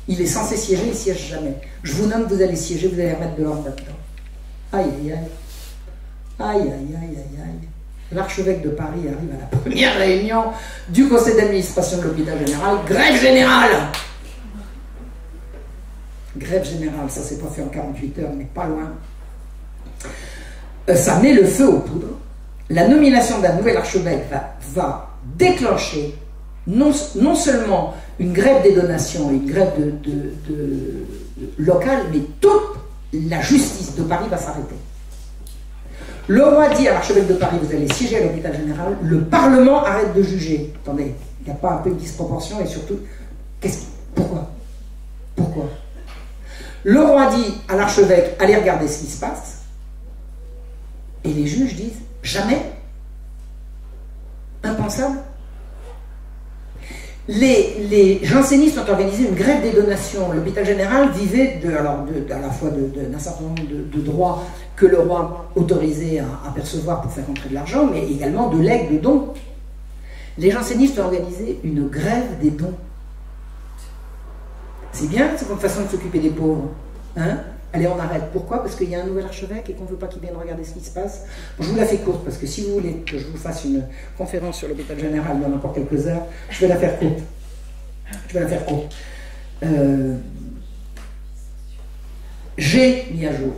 Il est censé siéger, il ne siège jamais. Je vous nomme, vous allez siéger, vous allez remettre de l'ordre là-dedans. Aïe, aïe, aïe. Aïe, aïe, aïe, aïe, aïe. L'archevêque de Paris arrive à la première réunion du conseil d'administration de l'hôpital général. Grève générale! Grève générale, ça s'est pas fait en 48 heures, mais pas loin. Ça met le feu aux poudres. La nomination d'un nouvel archevêque va déclencher non seulement une grève des donations, une grève locale, mais toute la justice de Paris va s'arrêter. Le roi dit à l'archevêque de Paris: vous allez siéger à l'hôpital général. Le Parlement arrête de juger. Attendez, il n'y a pas un peu de disproportion, et surtout, pourquoi le roi dit à l'archevêque: allez regarder ce qui se passe, et les juges disent: jamais, impensable. Les jansénistes ont organisé une grève des donations. L'hôpital général vivait à la fois d'un certain nombre de droits que le roi autorisait à percevoir pour faire entrer de l'argent, mais également de legs, de dons. Les jansénistes ont organisé une grève des dons. C'est bien, c'est une façon de s'occuper des pauvres. Hein? Allez, on arrête. Pourquoi? Parce qu'il y a un nouvel archevêque et qu'on ne veut pas qu'il vienne regarder ce qui se passe. Bon, je vous la fais courte, parce que si vous voulez que je vous fasse une conférence sur l'hôpital général dans n'importe quelques heures, je vais la faire courte. J'ai mis à jour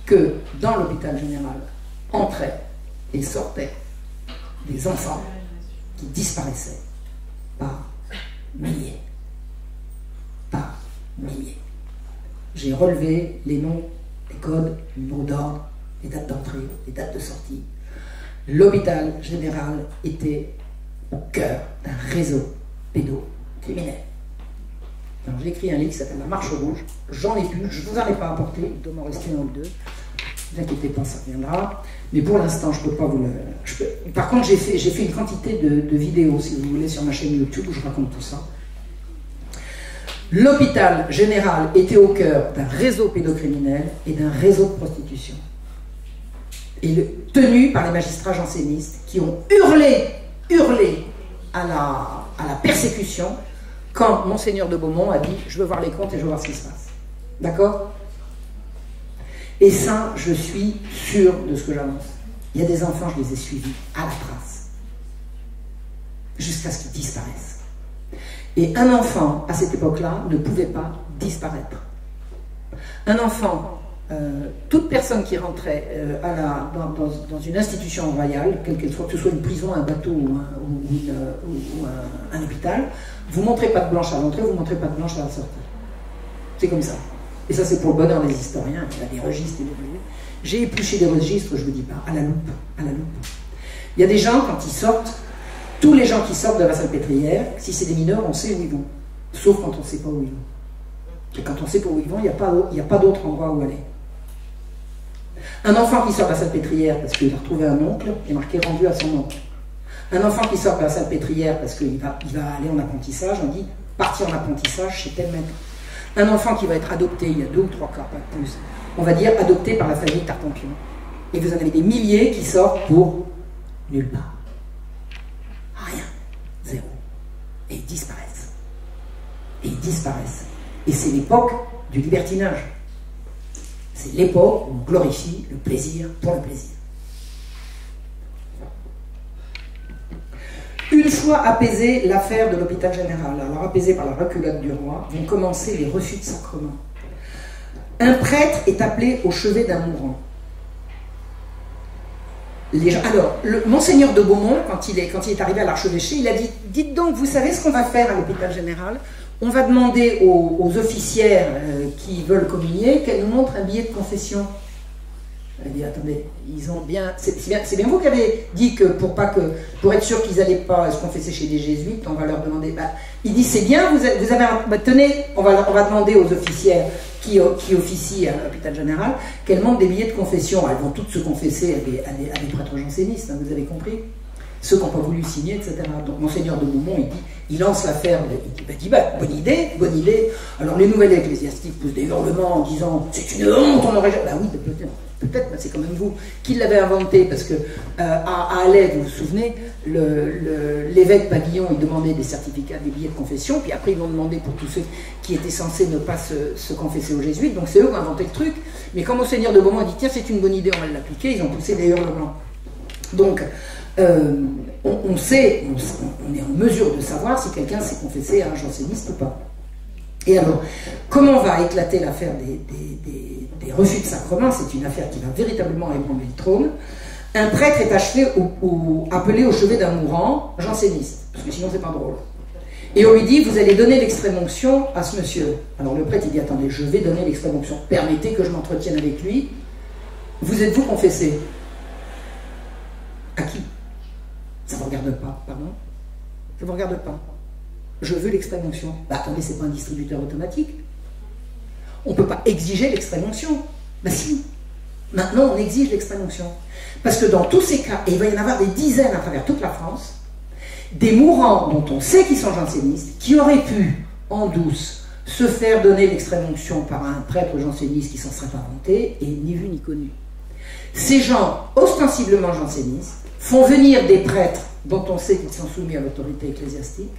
que dans l'hôpital général entraient et sortaient des enfants qui disparaissaient par milliers. Par milliers. J'ai relevé les noms, les codes, les mots d'ordre, les dates d'entrée, les dates de sortie. L'hôpital général était au cœur d'un réseau pédocriminel. Alors j'ai écrit un livre qui s'appelle La Marche Rouge. J'en ai plus, je ne vous en ai pas apporté, il doit m'en rester un ou deux. Ne vous inquiétez pas, ça reviendra. Mais pour l'instant, je ne peux pas vous le... Par contre, j'ai fait une quantité de vidéos, si vous voulez, sur ma chaîne YouTube où je raconte tout ça. L'hôpital général était au cœur d'un réseau pédocriminel et d'un réseau de prostitution. Et tenu par les magistrats jansénistes qui ont hurlé à la persécution quand Monseigneur de Beaumont a dit « je veux voir les comptes et je veux voir ce qui se passe ». D'accord? Et ça, je suis sûr de ce que j'annonce. Il y a des enfants, je les ai suivis à la trace, jusqu'à ce qu'ils disparaissent. Et un enfant, à cette époque-là, ne pouvait pas disparaître. Un enfant, toute personne qui rentrait dans une institution royale, quelle qu'elle soit, que ce soit une prison, un bateau ou un hôpital, vous ne montrez pas de blanche à l'entrée, vous ne montrez pas de blanche à la sortie. C'est comme ça. Et ça, c'est pour le bonheur des historiens. Il y a des registres et des registres. J'ai épluché des registres, je ne vous dis pas, à la loupe, à la loupe. Il y a des gens, quand ils sortent, tous les gens qui sortent de la salpêtrière, si c'est des mineurs, on sait où ils vont. Sauf quand on ne sait pas où ils vont. Et quand on ne sait pas où ils vont, il n'y a pas d'autre endroit où aller. Un enfant qui sort de la salpêtrière parce qu'il a retrouvé un oncle, il est marqué rendu à son oncle. Un enfant qui sort de la salpêtrière parce qu'il va aller en apprentissage, on dit partir en apprentissage chez tel maître. Un enfant qui va être adopté, il y a 2 ou 3 cas, pas plus, on va dire adopté par la famille Tartampion. Et vous en avez des milliers qui sortent pour nulle part. Rien. Zéro. Et ils disparaissent. Et ils disparaissent. Et c'est l'époque du libertinage. C'est l'époque où on glorifie le plaisir pour le plaisir. Une fois apaisée l'affaire de l'hôpital général, alors apaisée par la reculade du roi, vont commencer les refus de sacrement. Un prêtre est appelé au chevet d'un mourant. Alors, Monseigneur de Beaumont, quand il est arrivé à l'archevêché, il a dit « Dites donc, vous savez ce qu'on va faire à l'hôpital général? On va demander aux officières qui veulent communier qu'elles nous montrent un billet de confession. » Elle dit, attendez, ils ont bien... C'est bien vous qui avez dit que pour être sûr qu'ils n'allaient pas se confesser chez des jésuites, on va leur demander... Bah, il dit, c'est bien, vous avez... Bah, tenez, on va demander aux officières qui officient à l'hôpital général qu'elles montrent des billets de confession. Elles vont toutes se confesser à des prêtres jansénistes, hein, vous avez compris? Ceux qui n'ont pas voulu signer, etc. Donc, Monseigneur de Beaumont, il lance l'affaire, il dit, bonne idée, bonne idée. Alors, les nouvelles ecclésiastiques poussent des hurlements en disant, c'est une honte, on aurait... Bah oui, peut-être, mais c'est quand même vous qui l'avez inventé, parce que à Alais, vous vous souvenez, l'évêque Pavillon, il demandait des certificats, des billets de confession, puis après ils l'ont demandé pour tous ceux qui étaient censés ne pas se confesser aux jésuites, donc c'est eux qui ont inventé le truc. Mais quand Monseigneur de Beaumont a dit, tiens, c'est une bonne idée, on va l'appliquer, ils ont poussé des hurlements. Donc, on est en mesure de savoir si quelqu'un s'est confessé à un janséniste ou pas. Et alors, comment va éclater l'affaire des refus de sacrement? C'est une affaire qui va véritablement ébranler le trône. Un prêtre est appelé au chevet d'un mourant janséniste, parce que sinon c'est pas drôle. Et on lui dit, vous allez donner l'extrême-onction à ce monsieur. Alors le prêtre il dit, attendez, je vais donner l'extrême-onction, permettez que je m'entretienne avec lui. Vous êtes-vous confessé? À qui? Ça ne vous regarde pas, pardon? Ça ne vous regarde pas. Je veux l'extrême-onction. Bah attendez, c'est pas un distributeur automatique. On ne peut pas exiger l'extrême-onction. Bah si. Maintenant, on exige l'extrême-onction. Parce que dans tous ces cas, et il va y en avoir des dizaines à travers toute la France, des mourants dont on sait qu'ils sont jansénistes, qui auraient pu, en douce, se faire donner l'extrême-onction par un prêtre janséniste qui s'en serait pas vanté, et ni vu ni connu. Ces gens, ostensiblement jansénistes, font venir des prêtres dont on sait qu'ils sont soumis à l'autorité ecclésiastique.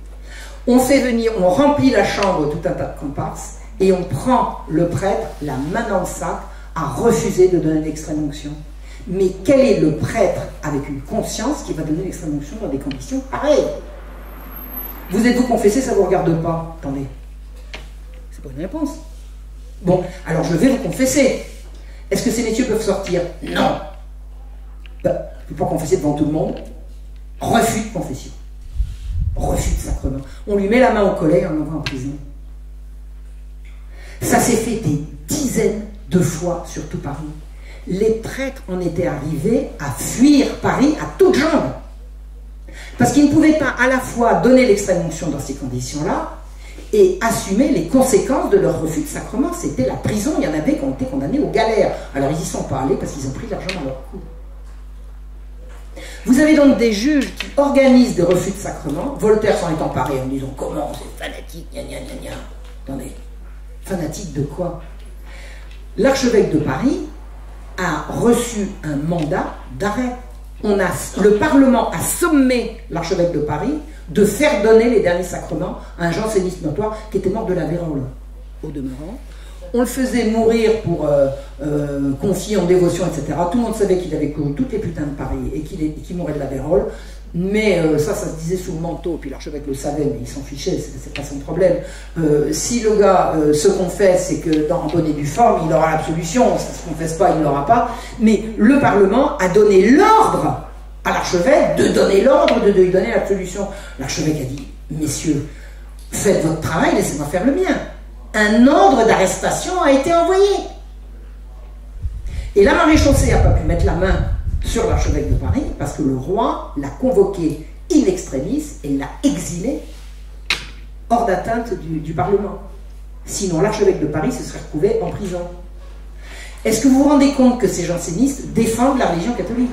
On fait venir, on remplit la chambre tout un tas de comparses, et on prend le prêtre, la main dans le sac, à refuser de donner l'extrême-onction. Mais quel est le prêtre avec une conscience qui va donner l'extrême-onction dans des conditions pareilles? Vous êtes-vous confessé, ça ne vous regarde pas? Attendez, c'est pas une réponse. Bon, alors je vais vous confesser. Est-ce que ces messieurs peuvent sortir? Non. Ben, je ne peux pas confesser devant tout le monde. Refus de confession. Refus de sacrement. On lui met la main au collet et on l'envoie en prison. Ça s'est fait des dizaines de fois sur tout Paris. Les prêtres en étaient arrivés à fuir Paris à toutes jambes. Parce qu'ils ne pouvaient pas à la fois donner l'extrême-onction dans ces conditions-là, et assumer les conséquences de leur refus de sacrement. C'était la prison, il y en avait qui ont été condamnés aux galères. Alors ils n'y sont pas allés parce qu'ils ont pris de l'argent dans leur cou. Vous avez donc des juges qui organisent des refus de sacrement. Voltaire s'en est emparé en disant comment c'est fanatique, gna gna gna gna. Attendez, fanatique de quoi? L'archevêque de Paris a reçu un mandat d'arrêt. Le Parlement a sommé l'archevêque de Paris de faire donner les derniers sacrements à un janséniste notoire qui était mort de la vérole. Au demeurant, on le faisait mourir pour confier en dévotion, etc. Tout le monde savait qu'il avait couru toutes les putains de Paris et qu'il mourait de la vérole. Mais ça se disait sous le manteau, puis l'archevêque le savait, mais il s'en fichait, c'est pas son problème. Si le gars se confesse et que dans bonne et due forme, il aura l'absolution, s'il ne se confesse pas, il ne l'aura pas. Mais le Parlement a donné l'ordre à l'archevêque de donner l'ordre de lui donner l'absolution. L'archevêque a dit, messieurs, faites votre travail, laissez-moi faire le mien. Un ordre d'arrestation a été envoyé. Et la maréchaussée n'a pas pu mettre la main sur l'archevêque de Paris parce que le roi l'a convoqué in extremis et l'a exilé hors d'atteinte du Parlement. Sinon, l'archevêque de Paris se serait retrouvé en prison. Est-ce que vous vous rendez compte que ces jansénistes défendent la religion catholique?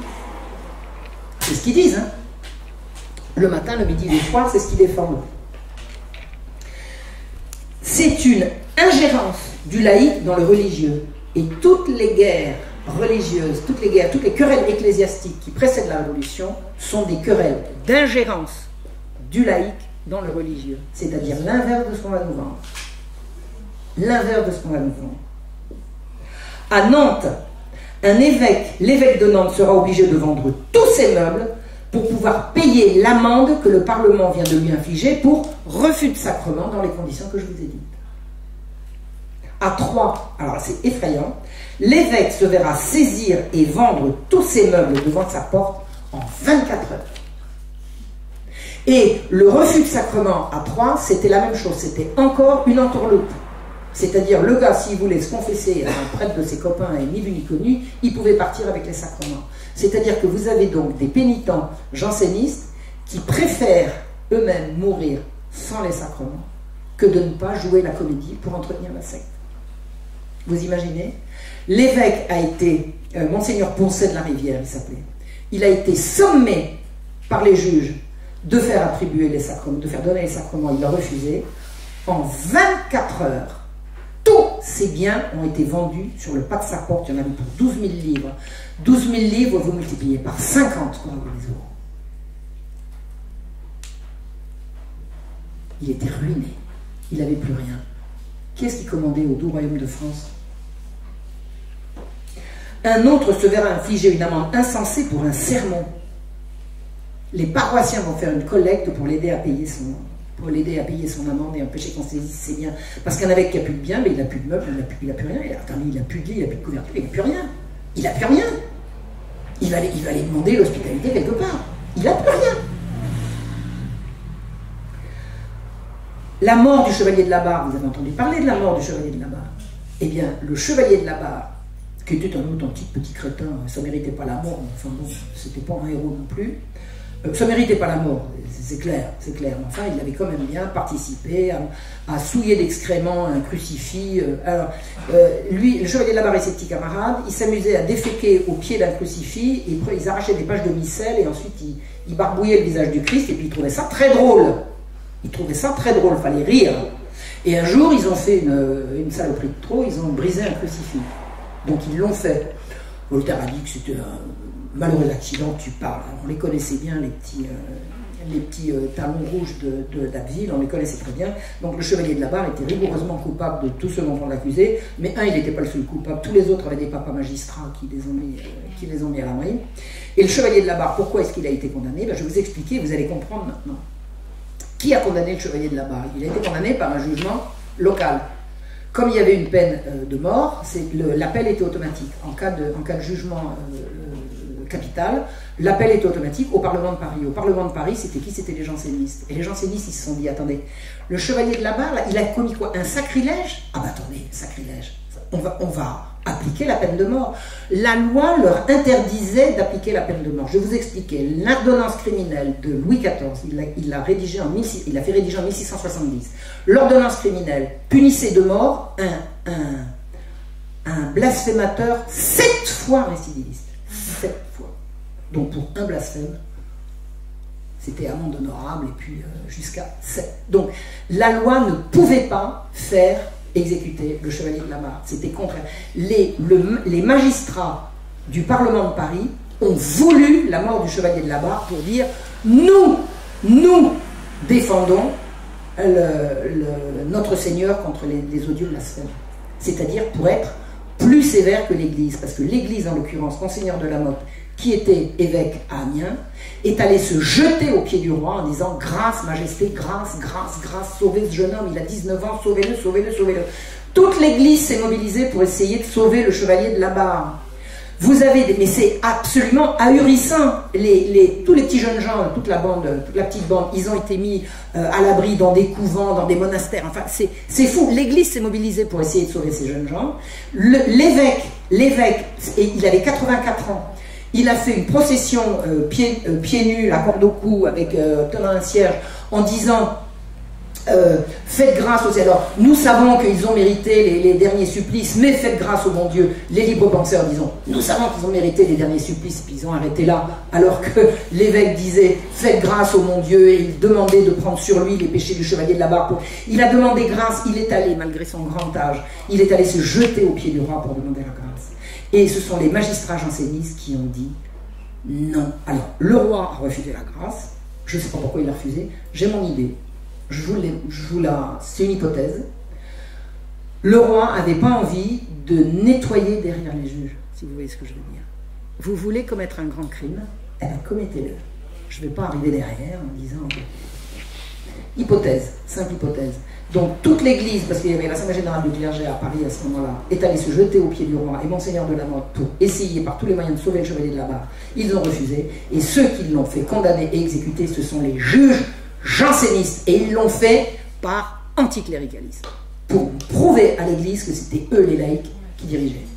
C'est ce qu'ils disent, hein. Le matin, le midi, le soir, c'est ce qu'ils défendent. C'est une ingérence du laïc dans le religieux. Et toutes les guerres religieuses, toutes les querelles ecclésiastiques qui précèdent la Révolution sont des querelles d'ingérence du laïc dans le religieux. C'est-à-dire l'inverse de ce qu'on va nous vendre. L'inverse de ce qu'on va nous vendre. À Nantes, l'évêque de Nantes sera obligé de vendre tous ses meubles pour pouvoir payer l'amende que le Parlement vient de lui infliger pour refus de sacrement dans les conditions que je vous ai dites. À Troyes, alors c'est effrayant, l'évêque se verra saisir et vendre tous ses meubles devant sa porte en 24 heures. Et le refus de sacrement à Troyes, c'était la même chose, c'était encore une entourloupe. C'est-à-dire, le gars, s'il voulait se confesser à un prêtre de ses copains et ni vu ni connu, il pouvait partir avec les sacrements. C'est-à-dire que vous avez donc des pénitents jansénistes qui préfèrent eux-mêmes mourir sans les sacrements que de ne pas jouer la comédie pour entretenir la secte. Vous imaginez? L'évêque a été, Monseigneur Poncet de la Rivière, il s'appelait. Il a été sommé par les juges de faire attribuer les sacrements, de faire donner les sacrements. Il a refusé. En 24 heures, tous ces biens ont été vendus sur le pas de sa porte. Il y en avait pour 12 000 livres. 12 000 livres, vous multipliez par 50 pour avoir les euros. Il était ruiné. Il n'avait plus rien. Qui est-ce qui commandait au doux royaume de France? Un autre se verra infliger une amende insensée pour un sermon. Les paroissiens vont faire une collecte pour l'aider à payer son amende et empêcher qu'on saisisse ses biens. Parce qu'un évêque qui n'a plus de biens, mais il n'a plus de meubles, il n'a plus rien. Il n'a plus de lit, il n'a plus de couverture, il n'a plus rien. Il n'a plus rien. Il va aller demander l'hospitalité quelque part. Il n'a plus rien. La mort du chevalier de la Barre, vous avez entendu parler de la mort du chevalier de la Barre? Eh bien, le chevalier de la Barre, qui était un authentique petit crétin, ça ne méritait pas la mort, enfin bon, c'était pas un héros non plus, ça ne méritait pas la mort, c'est clair, enfin il avait quand même bien participé à souiller d'excréments un crucifix. Alors, lui, le chevalier de la Barre et ses petits camarades, ils s'amusaient à déféquer au pied d'un crucifix, et ils arrachaient des pages de missel, et ensuite ils barbouillaient le visage du Christ, et puis ils trouvaient ça très drôle. Ils trouvaient ça très drôle, il fallait rire. Et un jour, ils ont fait une saloperie de trop, ils ont brisé un crucifix. Donc ils l'ont fait. Voltaire a dit que c'était un malheureux accident, tu parles. On les connaissait bien, les petits talons rouges d'Abbeville, on les connaissait très bien. Donc le chevalier de la Barre était rigoureusement coupable de tout ce dont on l'accusait, mais il n'était pas le seul coupable. Tous les autres avaient des papas magistrats qui les ont mis à l'abri. Et le chevalier de la Barre, pourquoi est-ce qu'il a été condamné? Je vais vous expliquer, vous allez comprendre maintenant. Qui a condamné le chevalier de la Barre? Il a été condamné par un jugement local. Comme il y avait une peine de mort, l'appel était automatique. En cas de jugement capitale, l'appel était automatique au Parlement de Paris. Au Parlement de Paris, c'était qui? C'était les jansénistes. Et les jansénistes, ils se sont dit, attendez, le chevalier de la Barre, là, il a commis quoi? Un sacrilège? Ah bah attendez, sacrilège. On va appliquer la peine de mort. La loi leur interdisait d'appliquer la peine de mort. Je vais vous expliquer. L'ordonnance criminelle de Louis XIV, il l'a fait rédiger en 1670. L'ordonnance criminelle punissait de mort un blasphémateur 7 fois récidiviste. 7 fois. Donc pour un blasphème, c'était amende honorable et puis jusqu'à 7. Donc la loi ne pouvait pas faire exécuter le chevalier de la Barre. C'était contraire. Les magistrats du Parlement de Paris ont voulu la mort du chevalier de la Barre pour dire nous défendons notre Seigneur contre les odieux blasphèmes. C'est-à-dire pour être plus sévère que l'Église. Parce que l'Église, en l'occurrence, Monseigneur de la Motte, qui était évêque à Amiens, est allé se jeter aux pieds du roi en disant « Grâce, Majesté, grâce, grâce, grâce, sauvez ce jeune homme, il a 19 ans, sauvez-le, sauvez-le, sauvez-le. » Toute l'Église s'est mobilisée pour essayer de sauver le chevalier de la Barre. Vous avez mais c'est absolument ahurissant. Tous les petits jeunes gens, toute la petite bande, ils ont été mis à l'abri dans des couvents, dans des monastères. Enfin, c'est fou. L'Église s'est mobilisée pour essayer de sauver ces jeunes gens. L'évêque, il avait 84 ans. Il a fait une procession pieds nus, la corde au cou, avec tenant un cierge, en disant faites grâce aux... Alors, nous savons qu'ils ont mérité les derniers supplices, mais faites grâce au bon Dieu. Les libres penseurs, disons, nous savons qu'ils ont mérité les derniers supplices, puis ils ont arrêté là, alors que l'évêque disait faites grâce au bon Dieu, et il demandait de prendre sur lui les péchés du chevalier de la Barre. Il a demandé grâce, il est allé, malgré son grand âge, il est allé se jeter aux pieds du roi pour demander la grâce. Et ce sont les magistrats jansénistes qui ont dit non. Alors, le roi a refusé la grâce, je ne sais pas pourquoi il l'a refusé, j'ai mon idée. C'est une hypothèse. Le roi n'avait pas envie de nettoyer derrière les juges, si vous voyez ce que je veux dire. Vous voulez commettre un grand crime, eh bien commettez-le. Je ne vais pas arriver derrière en disant... Hypothèse, simple hypothèse. Donc toute l'Église, parce qu'il y avait l'Assemblée Générale du Clergé à Paris à ce moment-là, est allée se jeter aux pieds du roi et Monseigneur de la Motte pour essayer par tous les moyens de sauver le chevalier de la Barre. Ils ont refusé, et ceux qui l'ont fait condamner et exécuter, ce sont les juges jansénistes, et ils l'ont fait par anticléricalisme, pour prouver à l'Église que c'était eux les laïcs qui dirigeaient.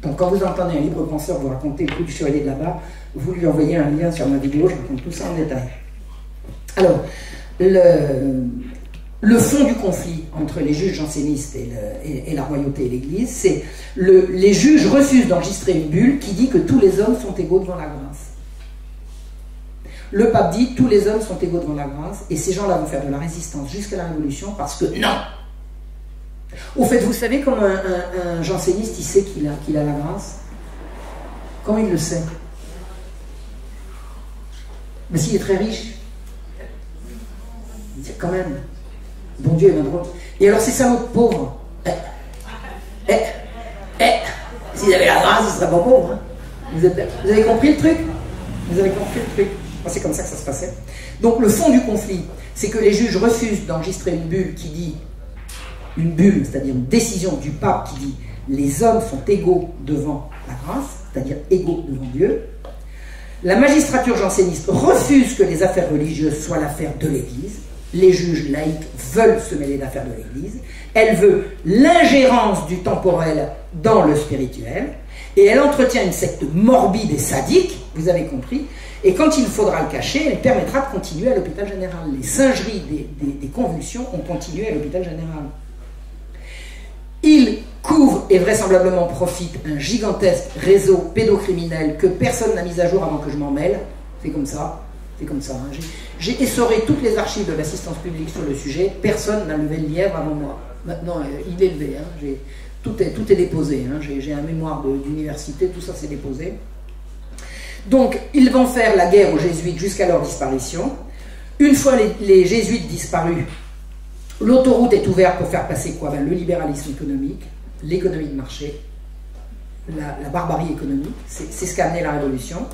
Donc quand vous entendez un libre penseur vous raconter le coup du chevalier de la Barre, vous lui envoyez un lien sur ma vidéo, je raconte tout ça en détail. Alors, le fond du conflit entre les juges jansénistes et la royauté et l'Église, c'est les juges refusent d'enregistrer une bulle qui dit que tous les hommes sont égaux devant la grâce. Le pape dit tous les hommes sont égaux devant la grâce, et ces gens-là vont faire de la résistance jusqu'à la Révolution parce que non. Au fait, vous savez comment un janséniste il sait qu'il a la grâce? Comment il le sait? Mais s'il est très riche, il dit quand même, bon Dieu est drôle. Et alors c'est ça notre pauvre. S'ils avaient la grâce, ils seraient pas pauvres. Hein. Vous avez compris le truc? Vous avez compris le truc? C'est comme ça que ça se passait. Donc le fond du conflit, c'est que les juges refusent d'enregistrer une bulle qui dit, une bulle, c'est-à-dire une décision du pape qui dit les hommes sont égaux devant la grâce, c'est-à-dire égaux devant Dieu. La magistrature janséniste refuse que les affaires religieuses soient l'affaire de l'Église. Les juges laïcs veulent se mêler d'affaires de l'Église. Elle veut l'ingérence du temporel dans le spirituel. Et elle entretient une secte morbide et sadique, vous avez compris. Et quand il faudra le cacher, elle permettra de continuer à l'hôpital général. Les singeries des convulsions ont continué à l'hôpital général. Il couvre et vraisemblablement profite un gigantesque réseau pédocriminel que personne n'a mis à jour avant que je m'en mêle. C'est comme ça. C'est comme ça. Hein. J'ai essoré toutes les archives de l'assistance publique sur le sujet. Personne n'a levé le lièvre avant moi. Maintenant, il est levé. Hein. Tout est déposé. Hein. J'ai un mémoire d'université. Tout ça, c'est déposé. Donc, ils vont faire la guerre aux jésuites jusqu'à leur disparition. Une fois les jésuites disparus, l'autoroute est ouverte pour faire passer quoi? Le libéralisme économique, l'économie de marché, la barbarie économique. C'est ce qu'a amené la Révolution.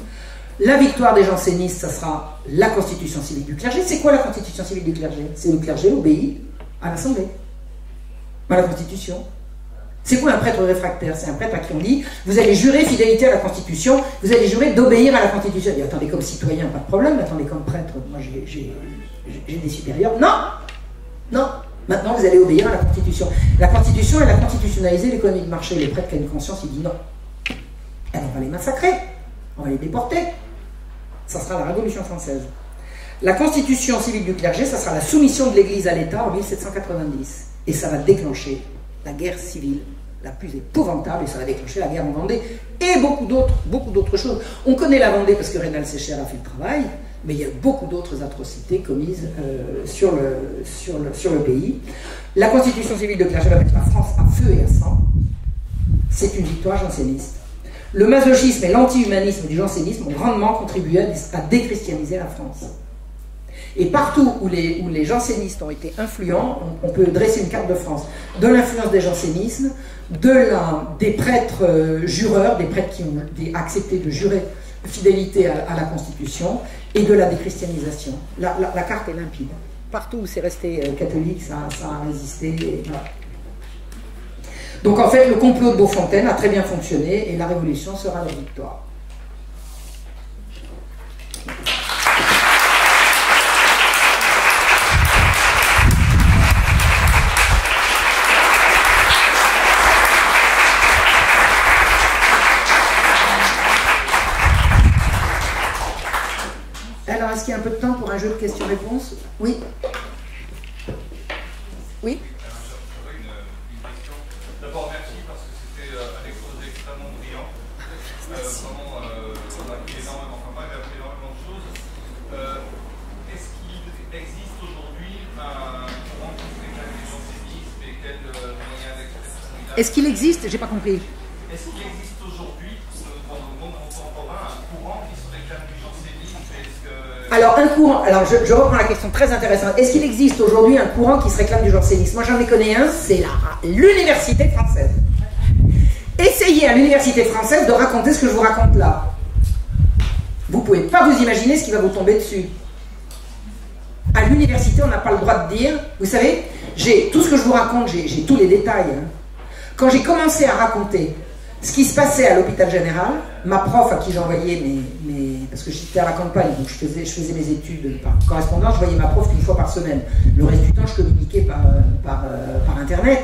La victoire des jansénistes, ça sera la constitution civique du clergé. C'est quoi la constitution civique du clergé? C'est le clergé obéit à l'Assemblée, à la Constitution. C'est quoi un prêtre réfractaire? C'est un prêtre à qui on dit, vous allez jurer fidélité à la Constitution, vous allez jurer d'obéir à la Constitution. Il dit, attendez, comme citoyen, pas de problème, mais attendez, comme prêtre, moi j'ai des supérieurs. Non, non, maintenant vous allez obéir à la Constitution. La Constitution, elle a constitutionnalisé l'économie de marché. Les prêtres qui ont une conscience, ils disent non. Alors on va les massacrer, on va les déporter. Ça sera la Révolution française. La constitution civile du clergé, ça sera la soumission de l'Église à l'État en 1790. Et ça va déclencher la guerre civile la plus épouvantable, et ça va déclencher la guerre en Vendée, et beaucoup d'autres choses. On connaît la Vendée parce que Rénal Sécher a fait le travail, mais il y a beaucoup d'autres atrocités commises sur le pays. La constitution civile de clergé va mettre la France à feu et à sang. C'est une victoire janséniste. Le masochisme et l'anti-humanisme du jansénisme ont grandement contribué à déchristianiser la France. Et partout où les jansénistes ont été influents, on peut dresser une carte de France de l'influence des jansénismes, des prêtres jureurs, des prêtres qui ont accepté de jurer fidélité à la Constitution, et de la déchristianisation. La carte est limpide. Partout où c'est resté catholique, ça a résisté. Et voilà. Donc en fait, le complot de Beaufontaine a très bien fonctionné, et la Révolution sera la victoire. Alors, est-ce qu'il y a un peu de temps pour un jeu de questions-réponses? Oui. Oui. J'aurais une question. D'abord, merci parce que c'était un exposé extrêmement brillant. Vraiment, on a appris énormément, enfin, j'ai appris énormément de choses. Est-ce qu'il existe aujourd'hui un courant qui se réclame des jansénistes et quels moyens d'expression il a? Est-ce qu'il existe? J'ai pas compris. Est-ce qu'il existe aujourd'hui, dans le monde contemporain, un courant qui se réclame du jansénisme? Alors, un courant, alors je reprends la question très intéressante. Est-ce qu'il existe aujourd'hui un courant qui se réclame du jansénisme? Moi j'en ai connais un, c'est l'université française. Essayez à l'université française de raconter ce que je vous raconte là. Vous ne pouvez pas vous imaginer ce qui va vous tomber dessus. À l'université, on n'a pas le droit de dire, vous savez, tout ce que je vous raconte, j'ai tous les détails. Hein. Quand j'ai commencé à raconter ce qui se passait à l'hôpital général, ma prof à qui j'envoyais parce que j'étais à la campagne, donc je faisais mes études par correspondance, je voyais ma prof une fois par semaine. Le reste du temps, je communiquais par Internet.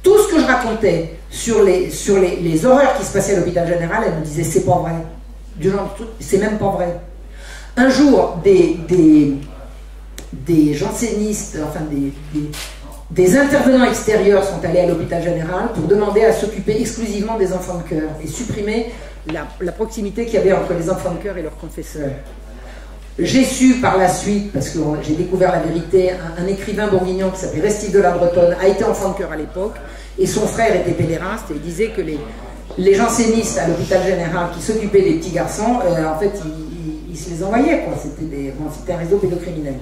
Tout ce que je racontais sur les horreurs qui se passaient à l'hôpital général, elle me disait c'est pas vrai. Du genre, c'est même pas vrai. Un jour, des jansénistes, enfin des intervenants extérieurs sont allés à l'hôpital général pour demander à s'occuper exclusivement des enfants de cœur et supprimer la proximité qu'il y avait entre les enfants de cœur et leurs confesseurs. J'ai su par la suite, parce que j'ai découvert la vérité, un écrivain bourguignon qui s'appelait Restif de la Bretonne a été enfant de cœur à l'époque, et son frère était pédéraste, et il disait que les jansénistes à l'hôpital général qui s'occupaient des petits garçons, en fait, ils se les envoyaient, quoi. C'était un réseau pédocriminel.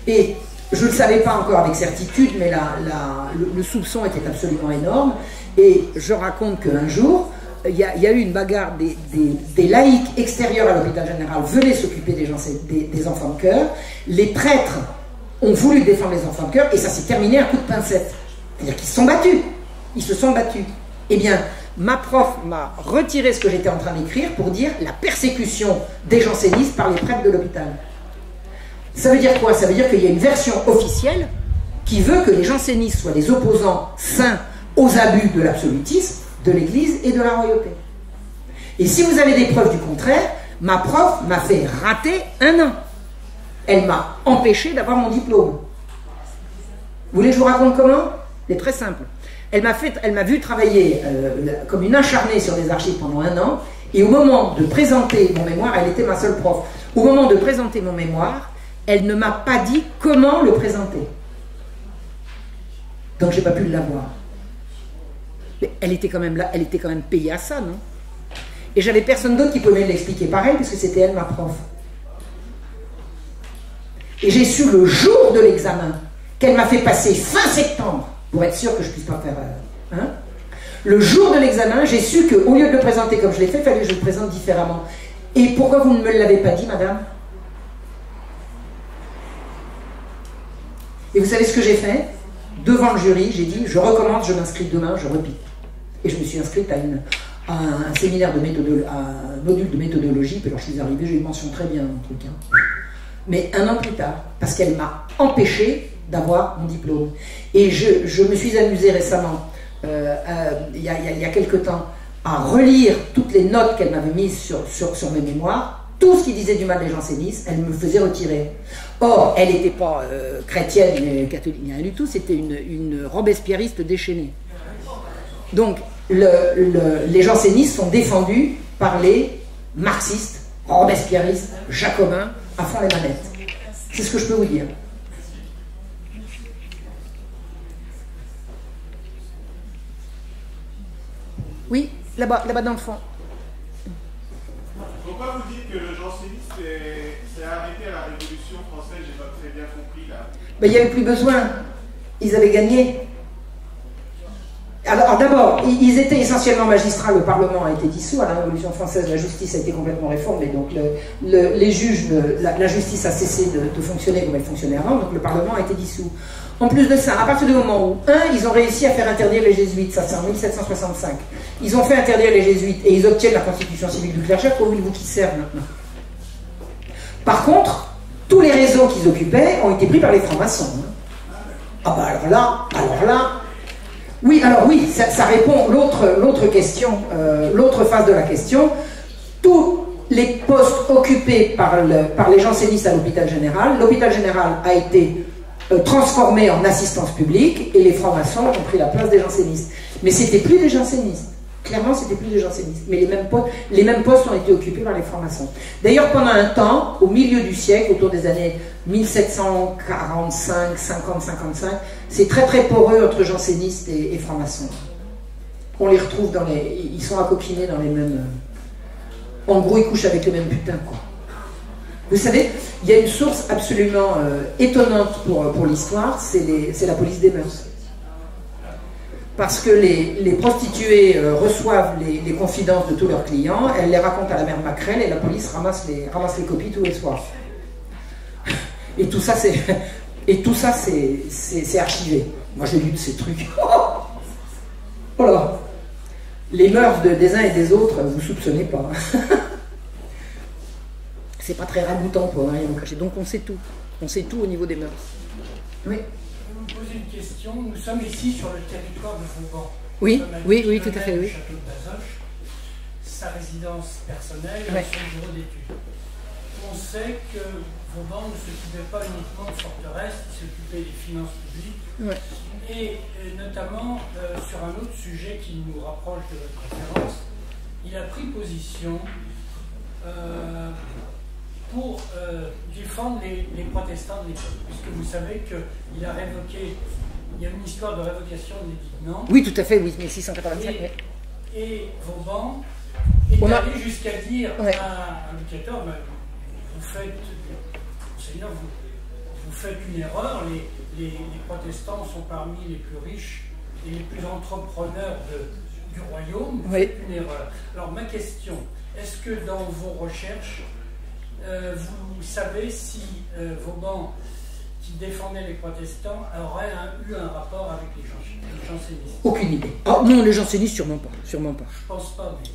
Et je ne le savais pas encore avec certitude, mais le soupçon était absolument énorme, et je raconte qu'un jour, il y a eu une bagarre, des laïcs extérieurs à l'hôpital général venaient s'occuper des enfants de cœur. Les prêtres ont voulu défendre les enfants de cœur et ça s'est terminé à coup de pincette. C'est-à-dire qu'ils se sont battus. Ils se sont battus. Eh bien, ma prof m'a retiré ce que j'étais en train d'écrire pour dire la persécution des jansénistes par les prêtres de l'hôpital. Ça veut dire quoi? Ça veut dire qu'il y a une version officielle qui veut que les jansénistes soient des opposants saints aux abus de l'absolutisme, de l'Église et de la royauté. Et si vous avez des preuves du contraire, ma prof m'a fait rater 1 an. Elle m'a empêché d'avoir mon diplôme. Vous voulez que je vous raconte comment? C'est très simple. Elle m'a vu travailler comme une acharnée sur des archives pendant 1 an, et au moment de présenter mon mémoire, elle était ma seule prof, au moment de présenter mon mémoire, elle ne m'a pas dit comment le présenter. Donc j'ai pas pu l'avoir. Mais elle était quand même là, elle était quand même payée à ça, non? Et j'avais personne d'autre qui pouvait l'expliquer par elle, puisque c'était elle ma prof. Et j'ai su le jour de l'examen qu'elle m'a fait passer fin septembre, pour être sûr que je ne puisse pas faire... hein? Le jour de l'examen, j'ai su qu'au lieu de le présenter comme je l'ai fait, il fallait que je le présente différemment. Et pourquoi vous ne me l'avez pas dit, madame? Et vous savez ce que j'ai fait? Devant le jury, j'ai dit, je recommence, je m'inscris demain, je repique. Et je me suis inscrite à un séminaire à un module de méthodologie, puis alors je suis arrivée, j'ai eu mention très bien dans le truc. Hein. Mais un an plus tard, parce qu'elle m'a empêché d'avoir mon diplôme. Et je me suis amusée récemment, il y a quelque temps, à relire toutes les notes qu'elle m'avait mises sur mes mémoires. Tout ce qui disait du mal des jansénistes, elle me faisait retirer. Or, elle n'était pas chrétienne, mais catholique, rien du tout, c'était une robespierriste déchaînée. Donc, les jansénistes sont défendus par les marxistes, robespierristes, jacobins, à fond les manettes. C'est ce que je peux vous dire. Oui, là-bas dans le fond. Pourquoi vous dites que le jansénisme s'est arrêté à la Révolution française? J'ai pas très bien compris là. Ben, il n'y avait plus besoin. Ils avaient gagné. Alors d'abord, ils étaient essentiellement magistrats, le Parlement a été dissous, à la Révolution française, la justice a été complètement réformée, donc les juges, la justice a cessé de fonctionner comme elle fonctionnait avant, donc le Parlement a été dissous. En plus de ça, à partir du moment où, ils ont réussi à faire interdire les jésuites, ça c'est en 1765, ils ont fait interdire les jésuites et ils obtiennent la constitution civile du clergé, pour vous qui servent maintenant. Par contre, tous les réseaux qu'ils occupaient ont été pris par les francs-maçons. Hein. Ah bah alors là... Oui, alors oui, ça répond l'autre question, l'autre phase de la question. Tous les postes occupés par les jansénistes à l'hôpital général a été transformé en assistance publique et les francs-maçons ont pris la place des jansénistes. Mais c'était plus des jansénistes. Clairement, c'était plus des jansénistes. Mais les mêmes postes ont été occupés par les francs-maçons. D'ailleurs, pendant un temps, au milieu du siècle, autour des années 1745, 50, 55, c'est très très poreux entre jansénistes et francs-maçons. On les retrouve ils sont accoquinés dans les mêmes... En gros, ils couchent avec le même putain, quoi. Vous savez, il y a une source absolument étonnante pour l'histoire, c'est la police des mœurs. Parce que les prostituées reçoivent les confidences de tous leurs clients, elles les racontent à la mère Macrel et la police ramasse les copies tous les soirs. Et tout ça, c'est archivé. Moi, j'ai lu de ces trucs. Oh là, les mœurs des uns et des autres, vous soupçonnez pas. C'est pas très ragoûtant pour rien vous cacher. Donc on sait tout. On sait tout au niveau des mœurs. Oui. Je vais vous poser une question. Nous sommes ici sur le territoire de Vauban. Oui, tout à fait, oui. Le château de Bazoches, sa résidence personnelle, ouais. Son bureau d'études. On sait que Vauban ne s'occupait pas uniquement de forteresse, il s'occupait des finances publiques. Ouais. Et notamment, sur un autre sujet qui nous rapproche de votre conférence, il a pris position pour défendre les protestants de l'époque, puisque vous savez qu'il a révoqué, il y a une histoire de révocation de l'édictement. Oui, tout à fait, oui, 1685. Et Vauban est allé jusqu'à dire à Louis XIV, Seigneur, vous faites une erreur, les protestants sont parmi les plus riches et les plus entrepreneurs du royaume, vous faites une erreur. Alors ma question, est-ce que dans vos recherches, vous savez si Vauban, qui défendait les protestants, aurait eu un rapport avec les jansénistes? Aucune idée. Oh non, les jansénistes, sûrement pas. Sûrement pas. Je pense pas, mais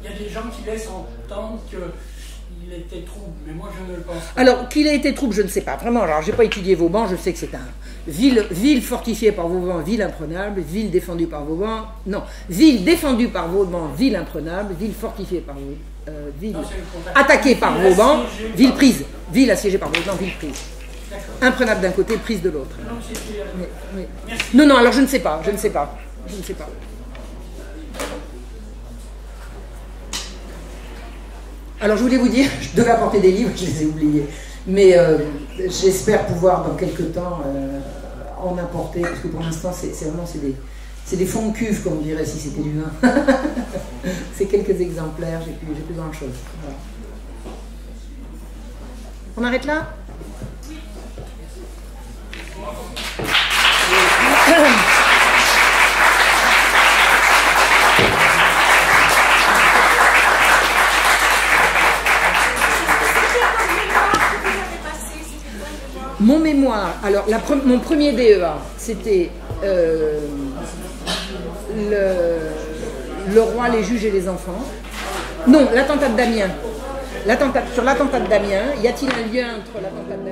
il y a des gens qui laissent entendre qu'il était trouble, mais moi je ne le pense pas. Alors, qu'il ait été trouble, je ne sais pas. Vraiment, alors j'ai pas étudié Vauban, je sais que c'est ville fortifiée par Vauban, ville imprenable, ville défendue par Vauban, non, ville défendue par Vauban, ville imprenable, ville fortifiée par Vauban. Ville attaquée par Vauban, ville prise. Ville assiégée par Vauban, ville prise. Imprenable d'un côté, prise de l'autre. Non, alors je ne sais pas. Alors je voulais vous dire, je devais apporter des livres, je les ai oubliés. Mais j'espère pouvoir dans quelques temps en apporter, parce que pour l'instant c'est des fonds de cuve, comme on dirait si c'était du vin. C'est quelques exemplaires, j'ai plus grand chose. Voilà. On arrête là? Mon mémoire, alors mon premier DEA, c'était le roi, les juges et les enfants. Non, l'attentat de Damiens. Sur l'attentat de Damiens, y a-t-il un lien entre l'attentat de Damiens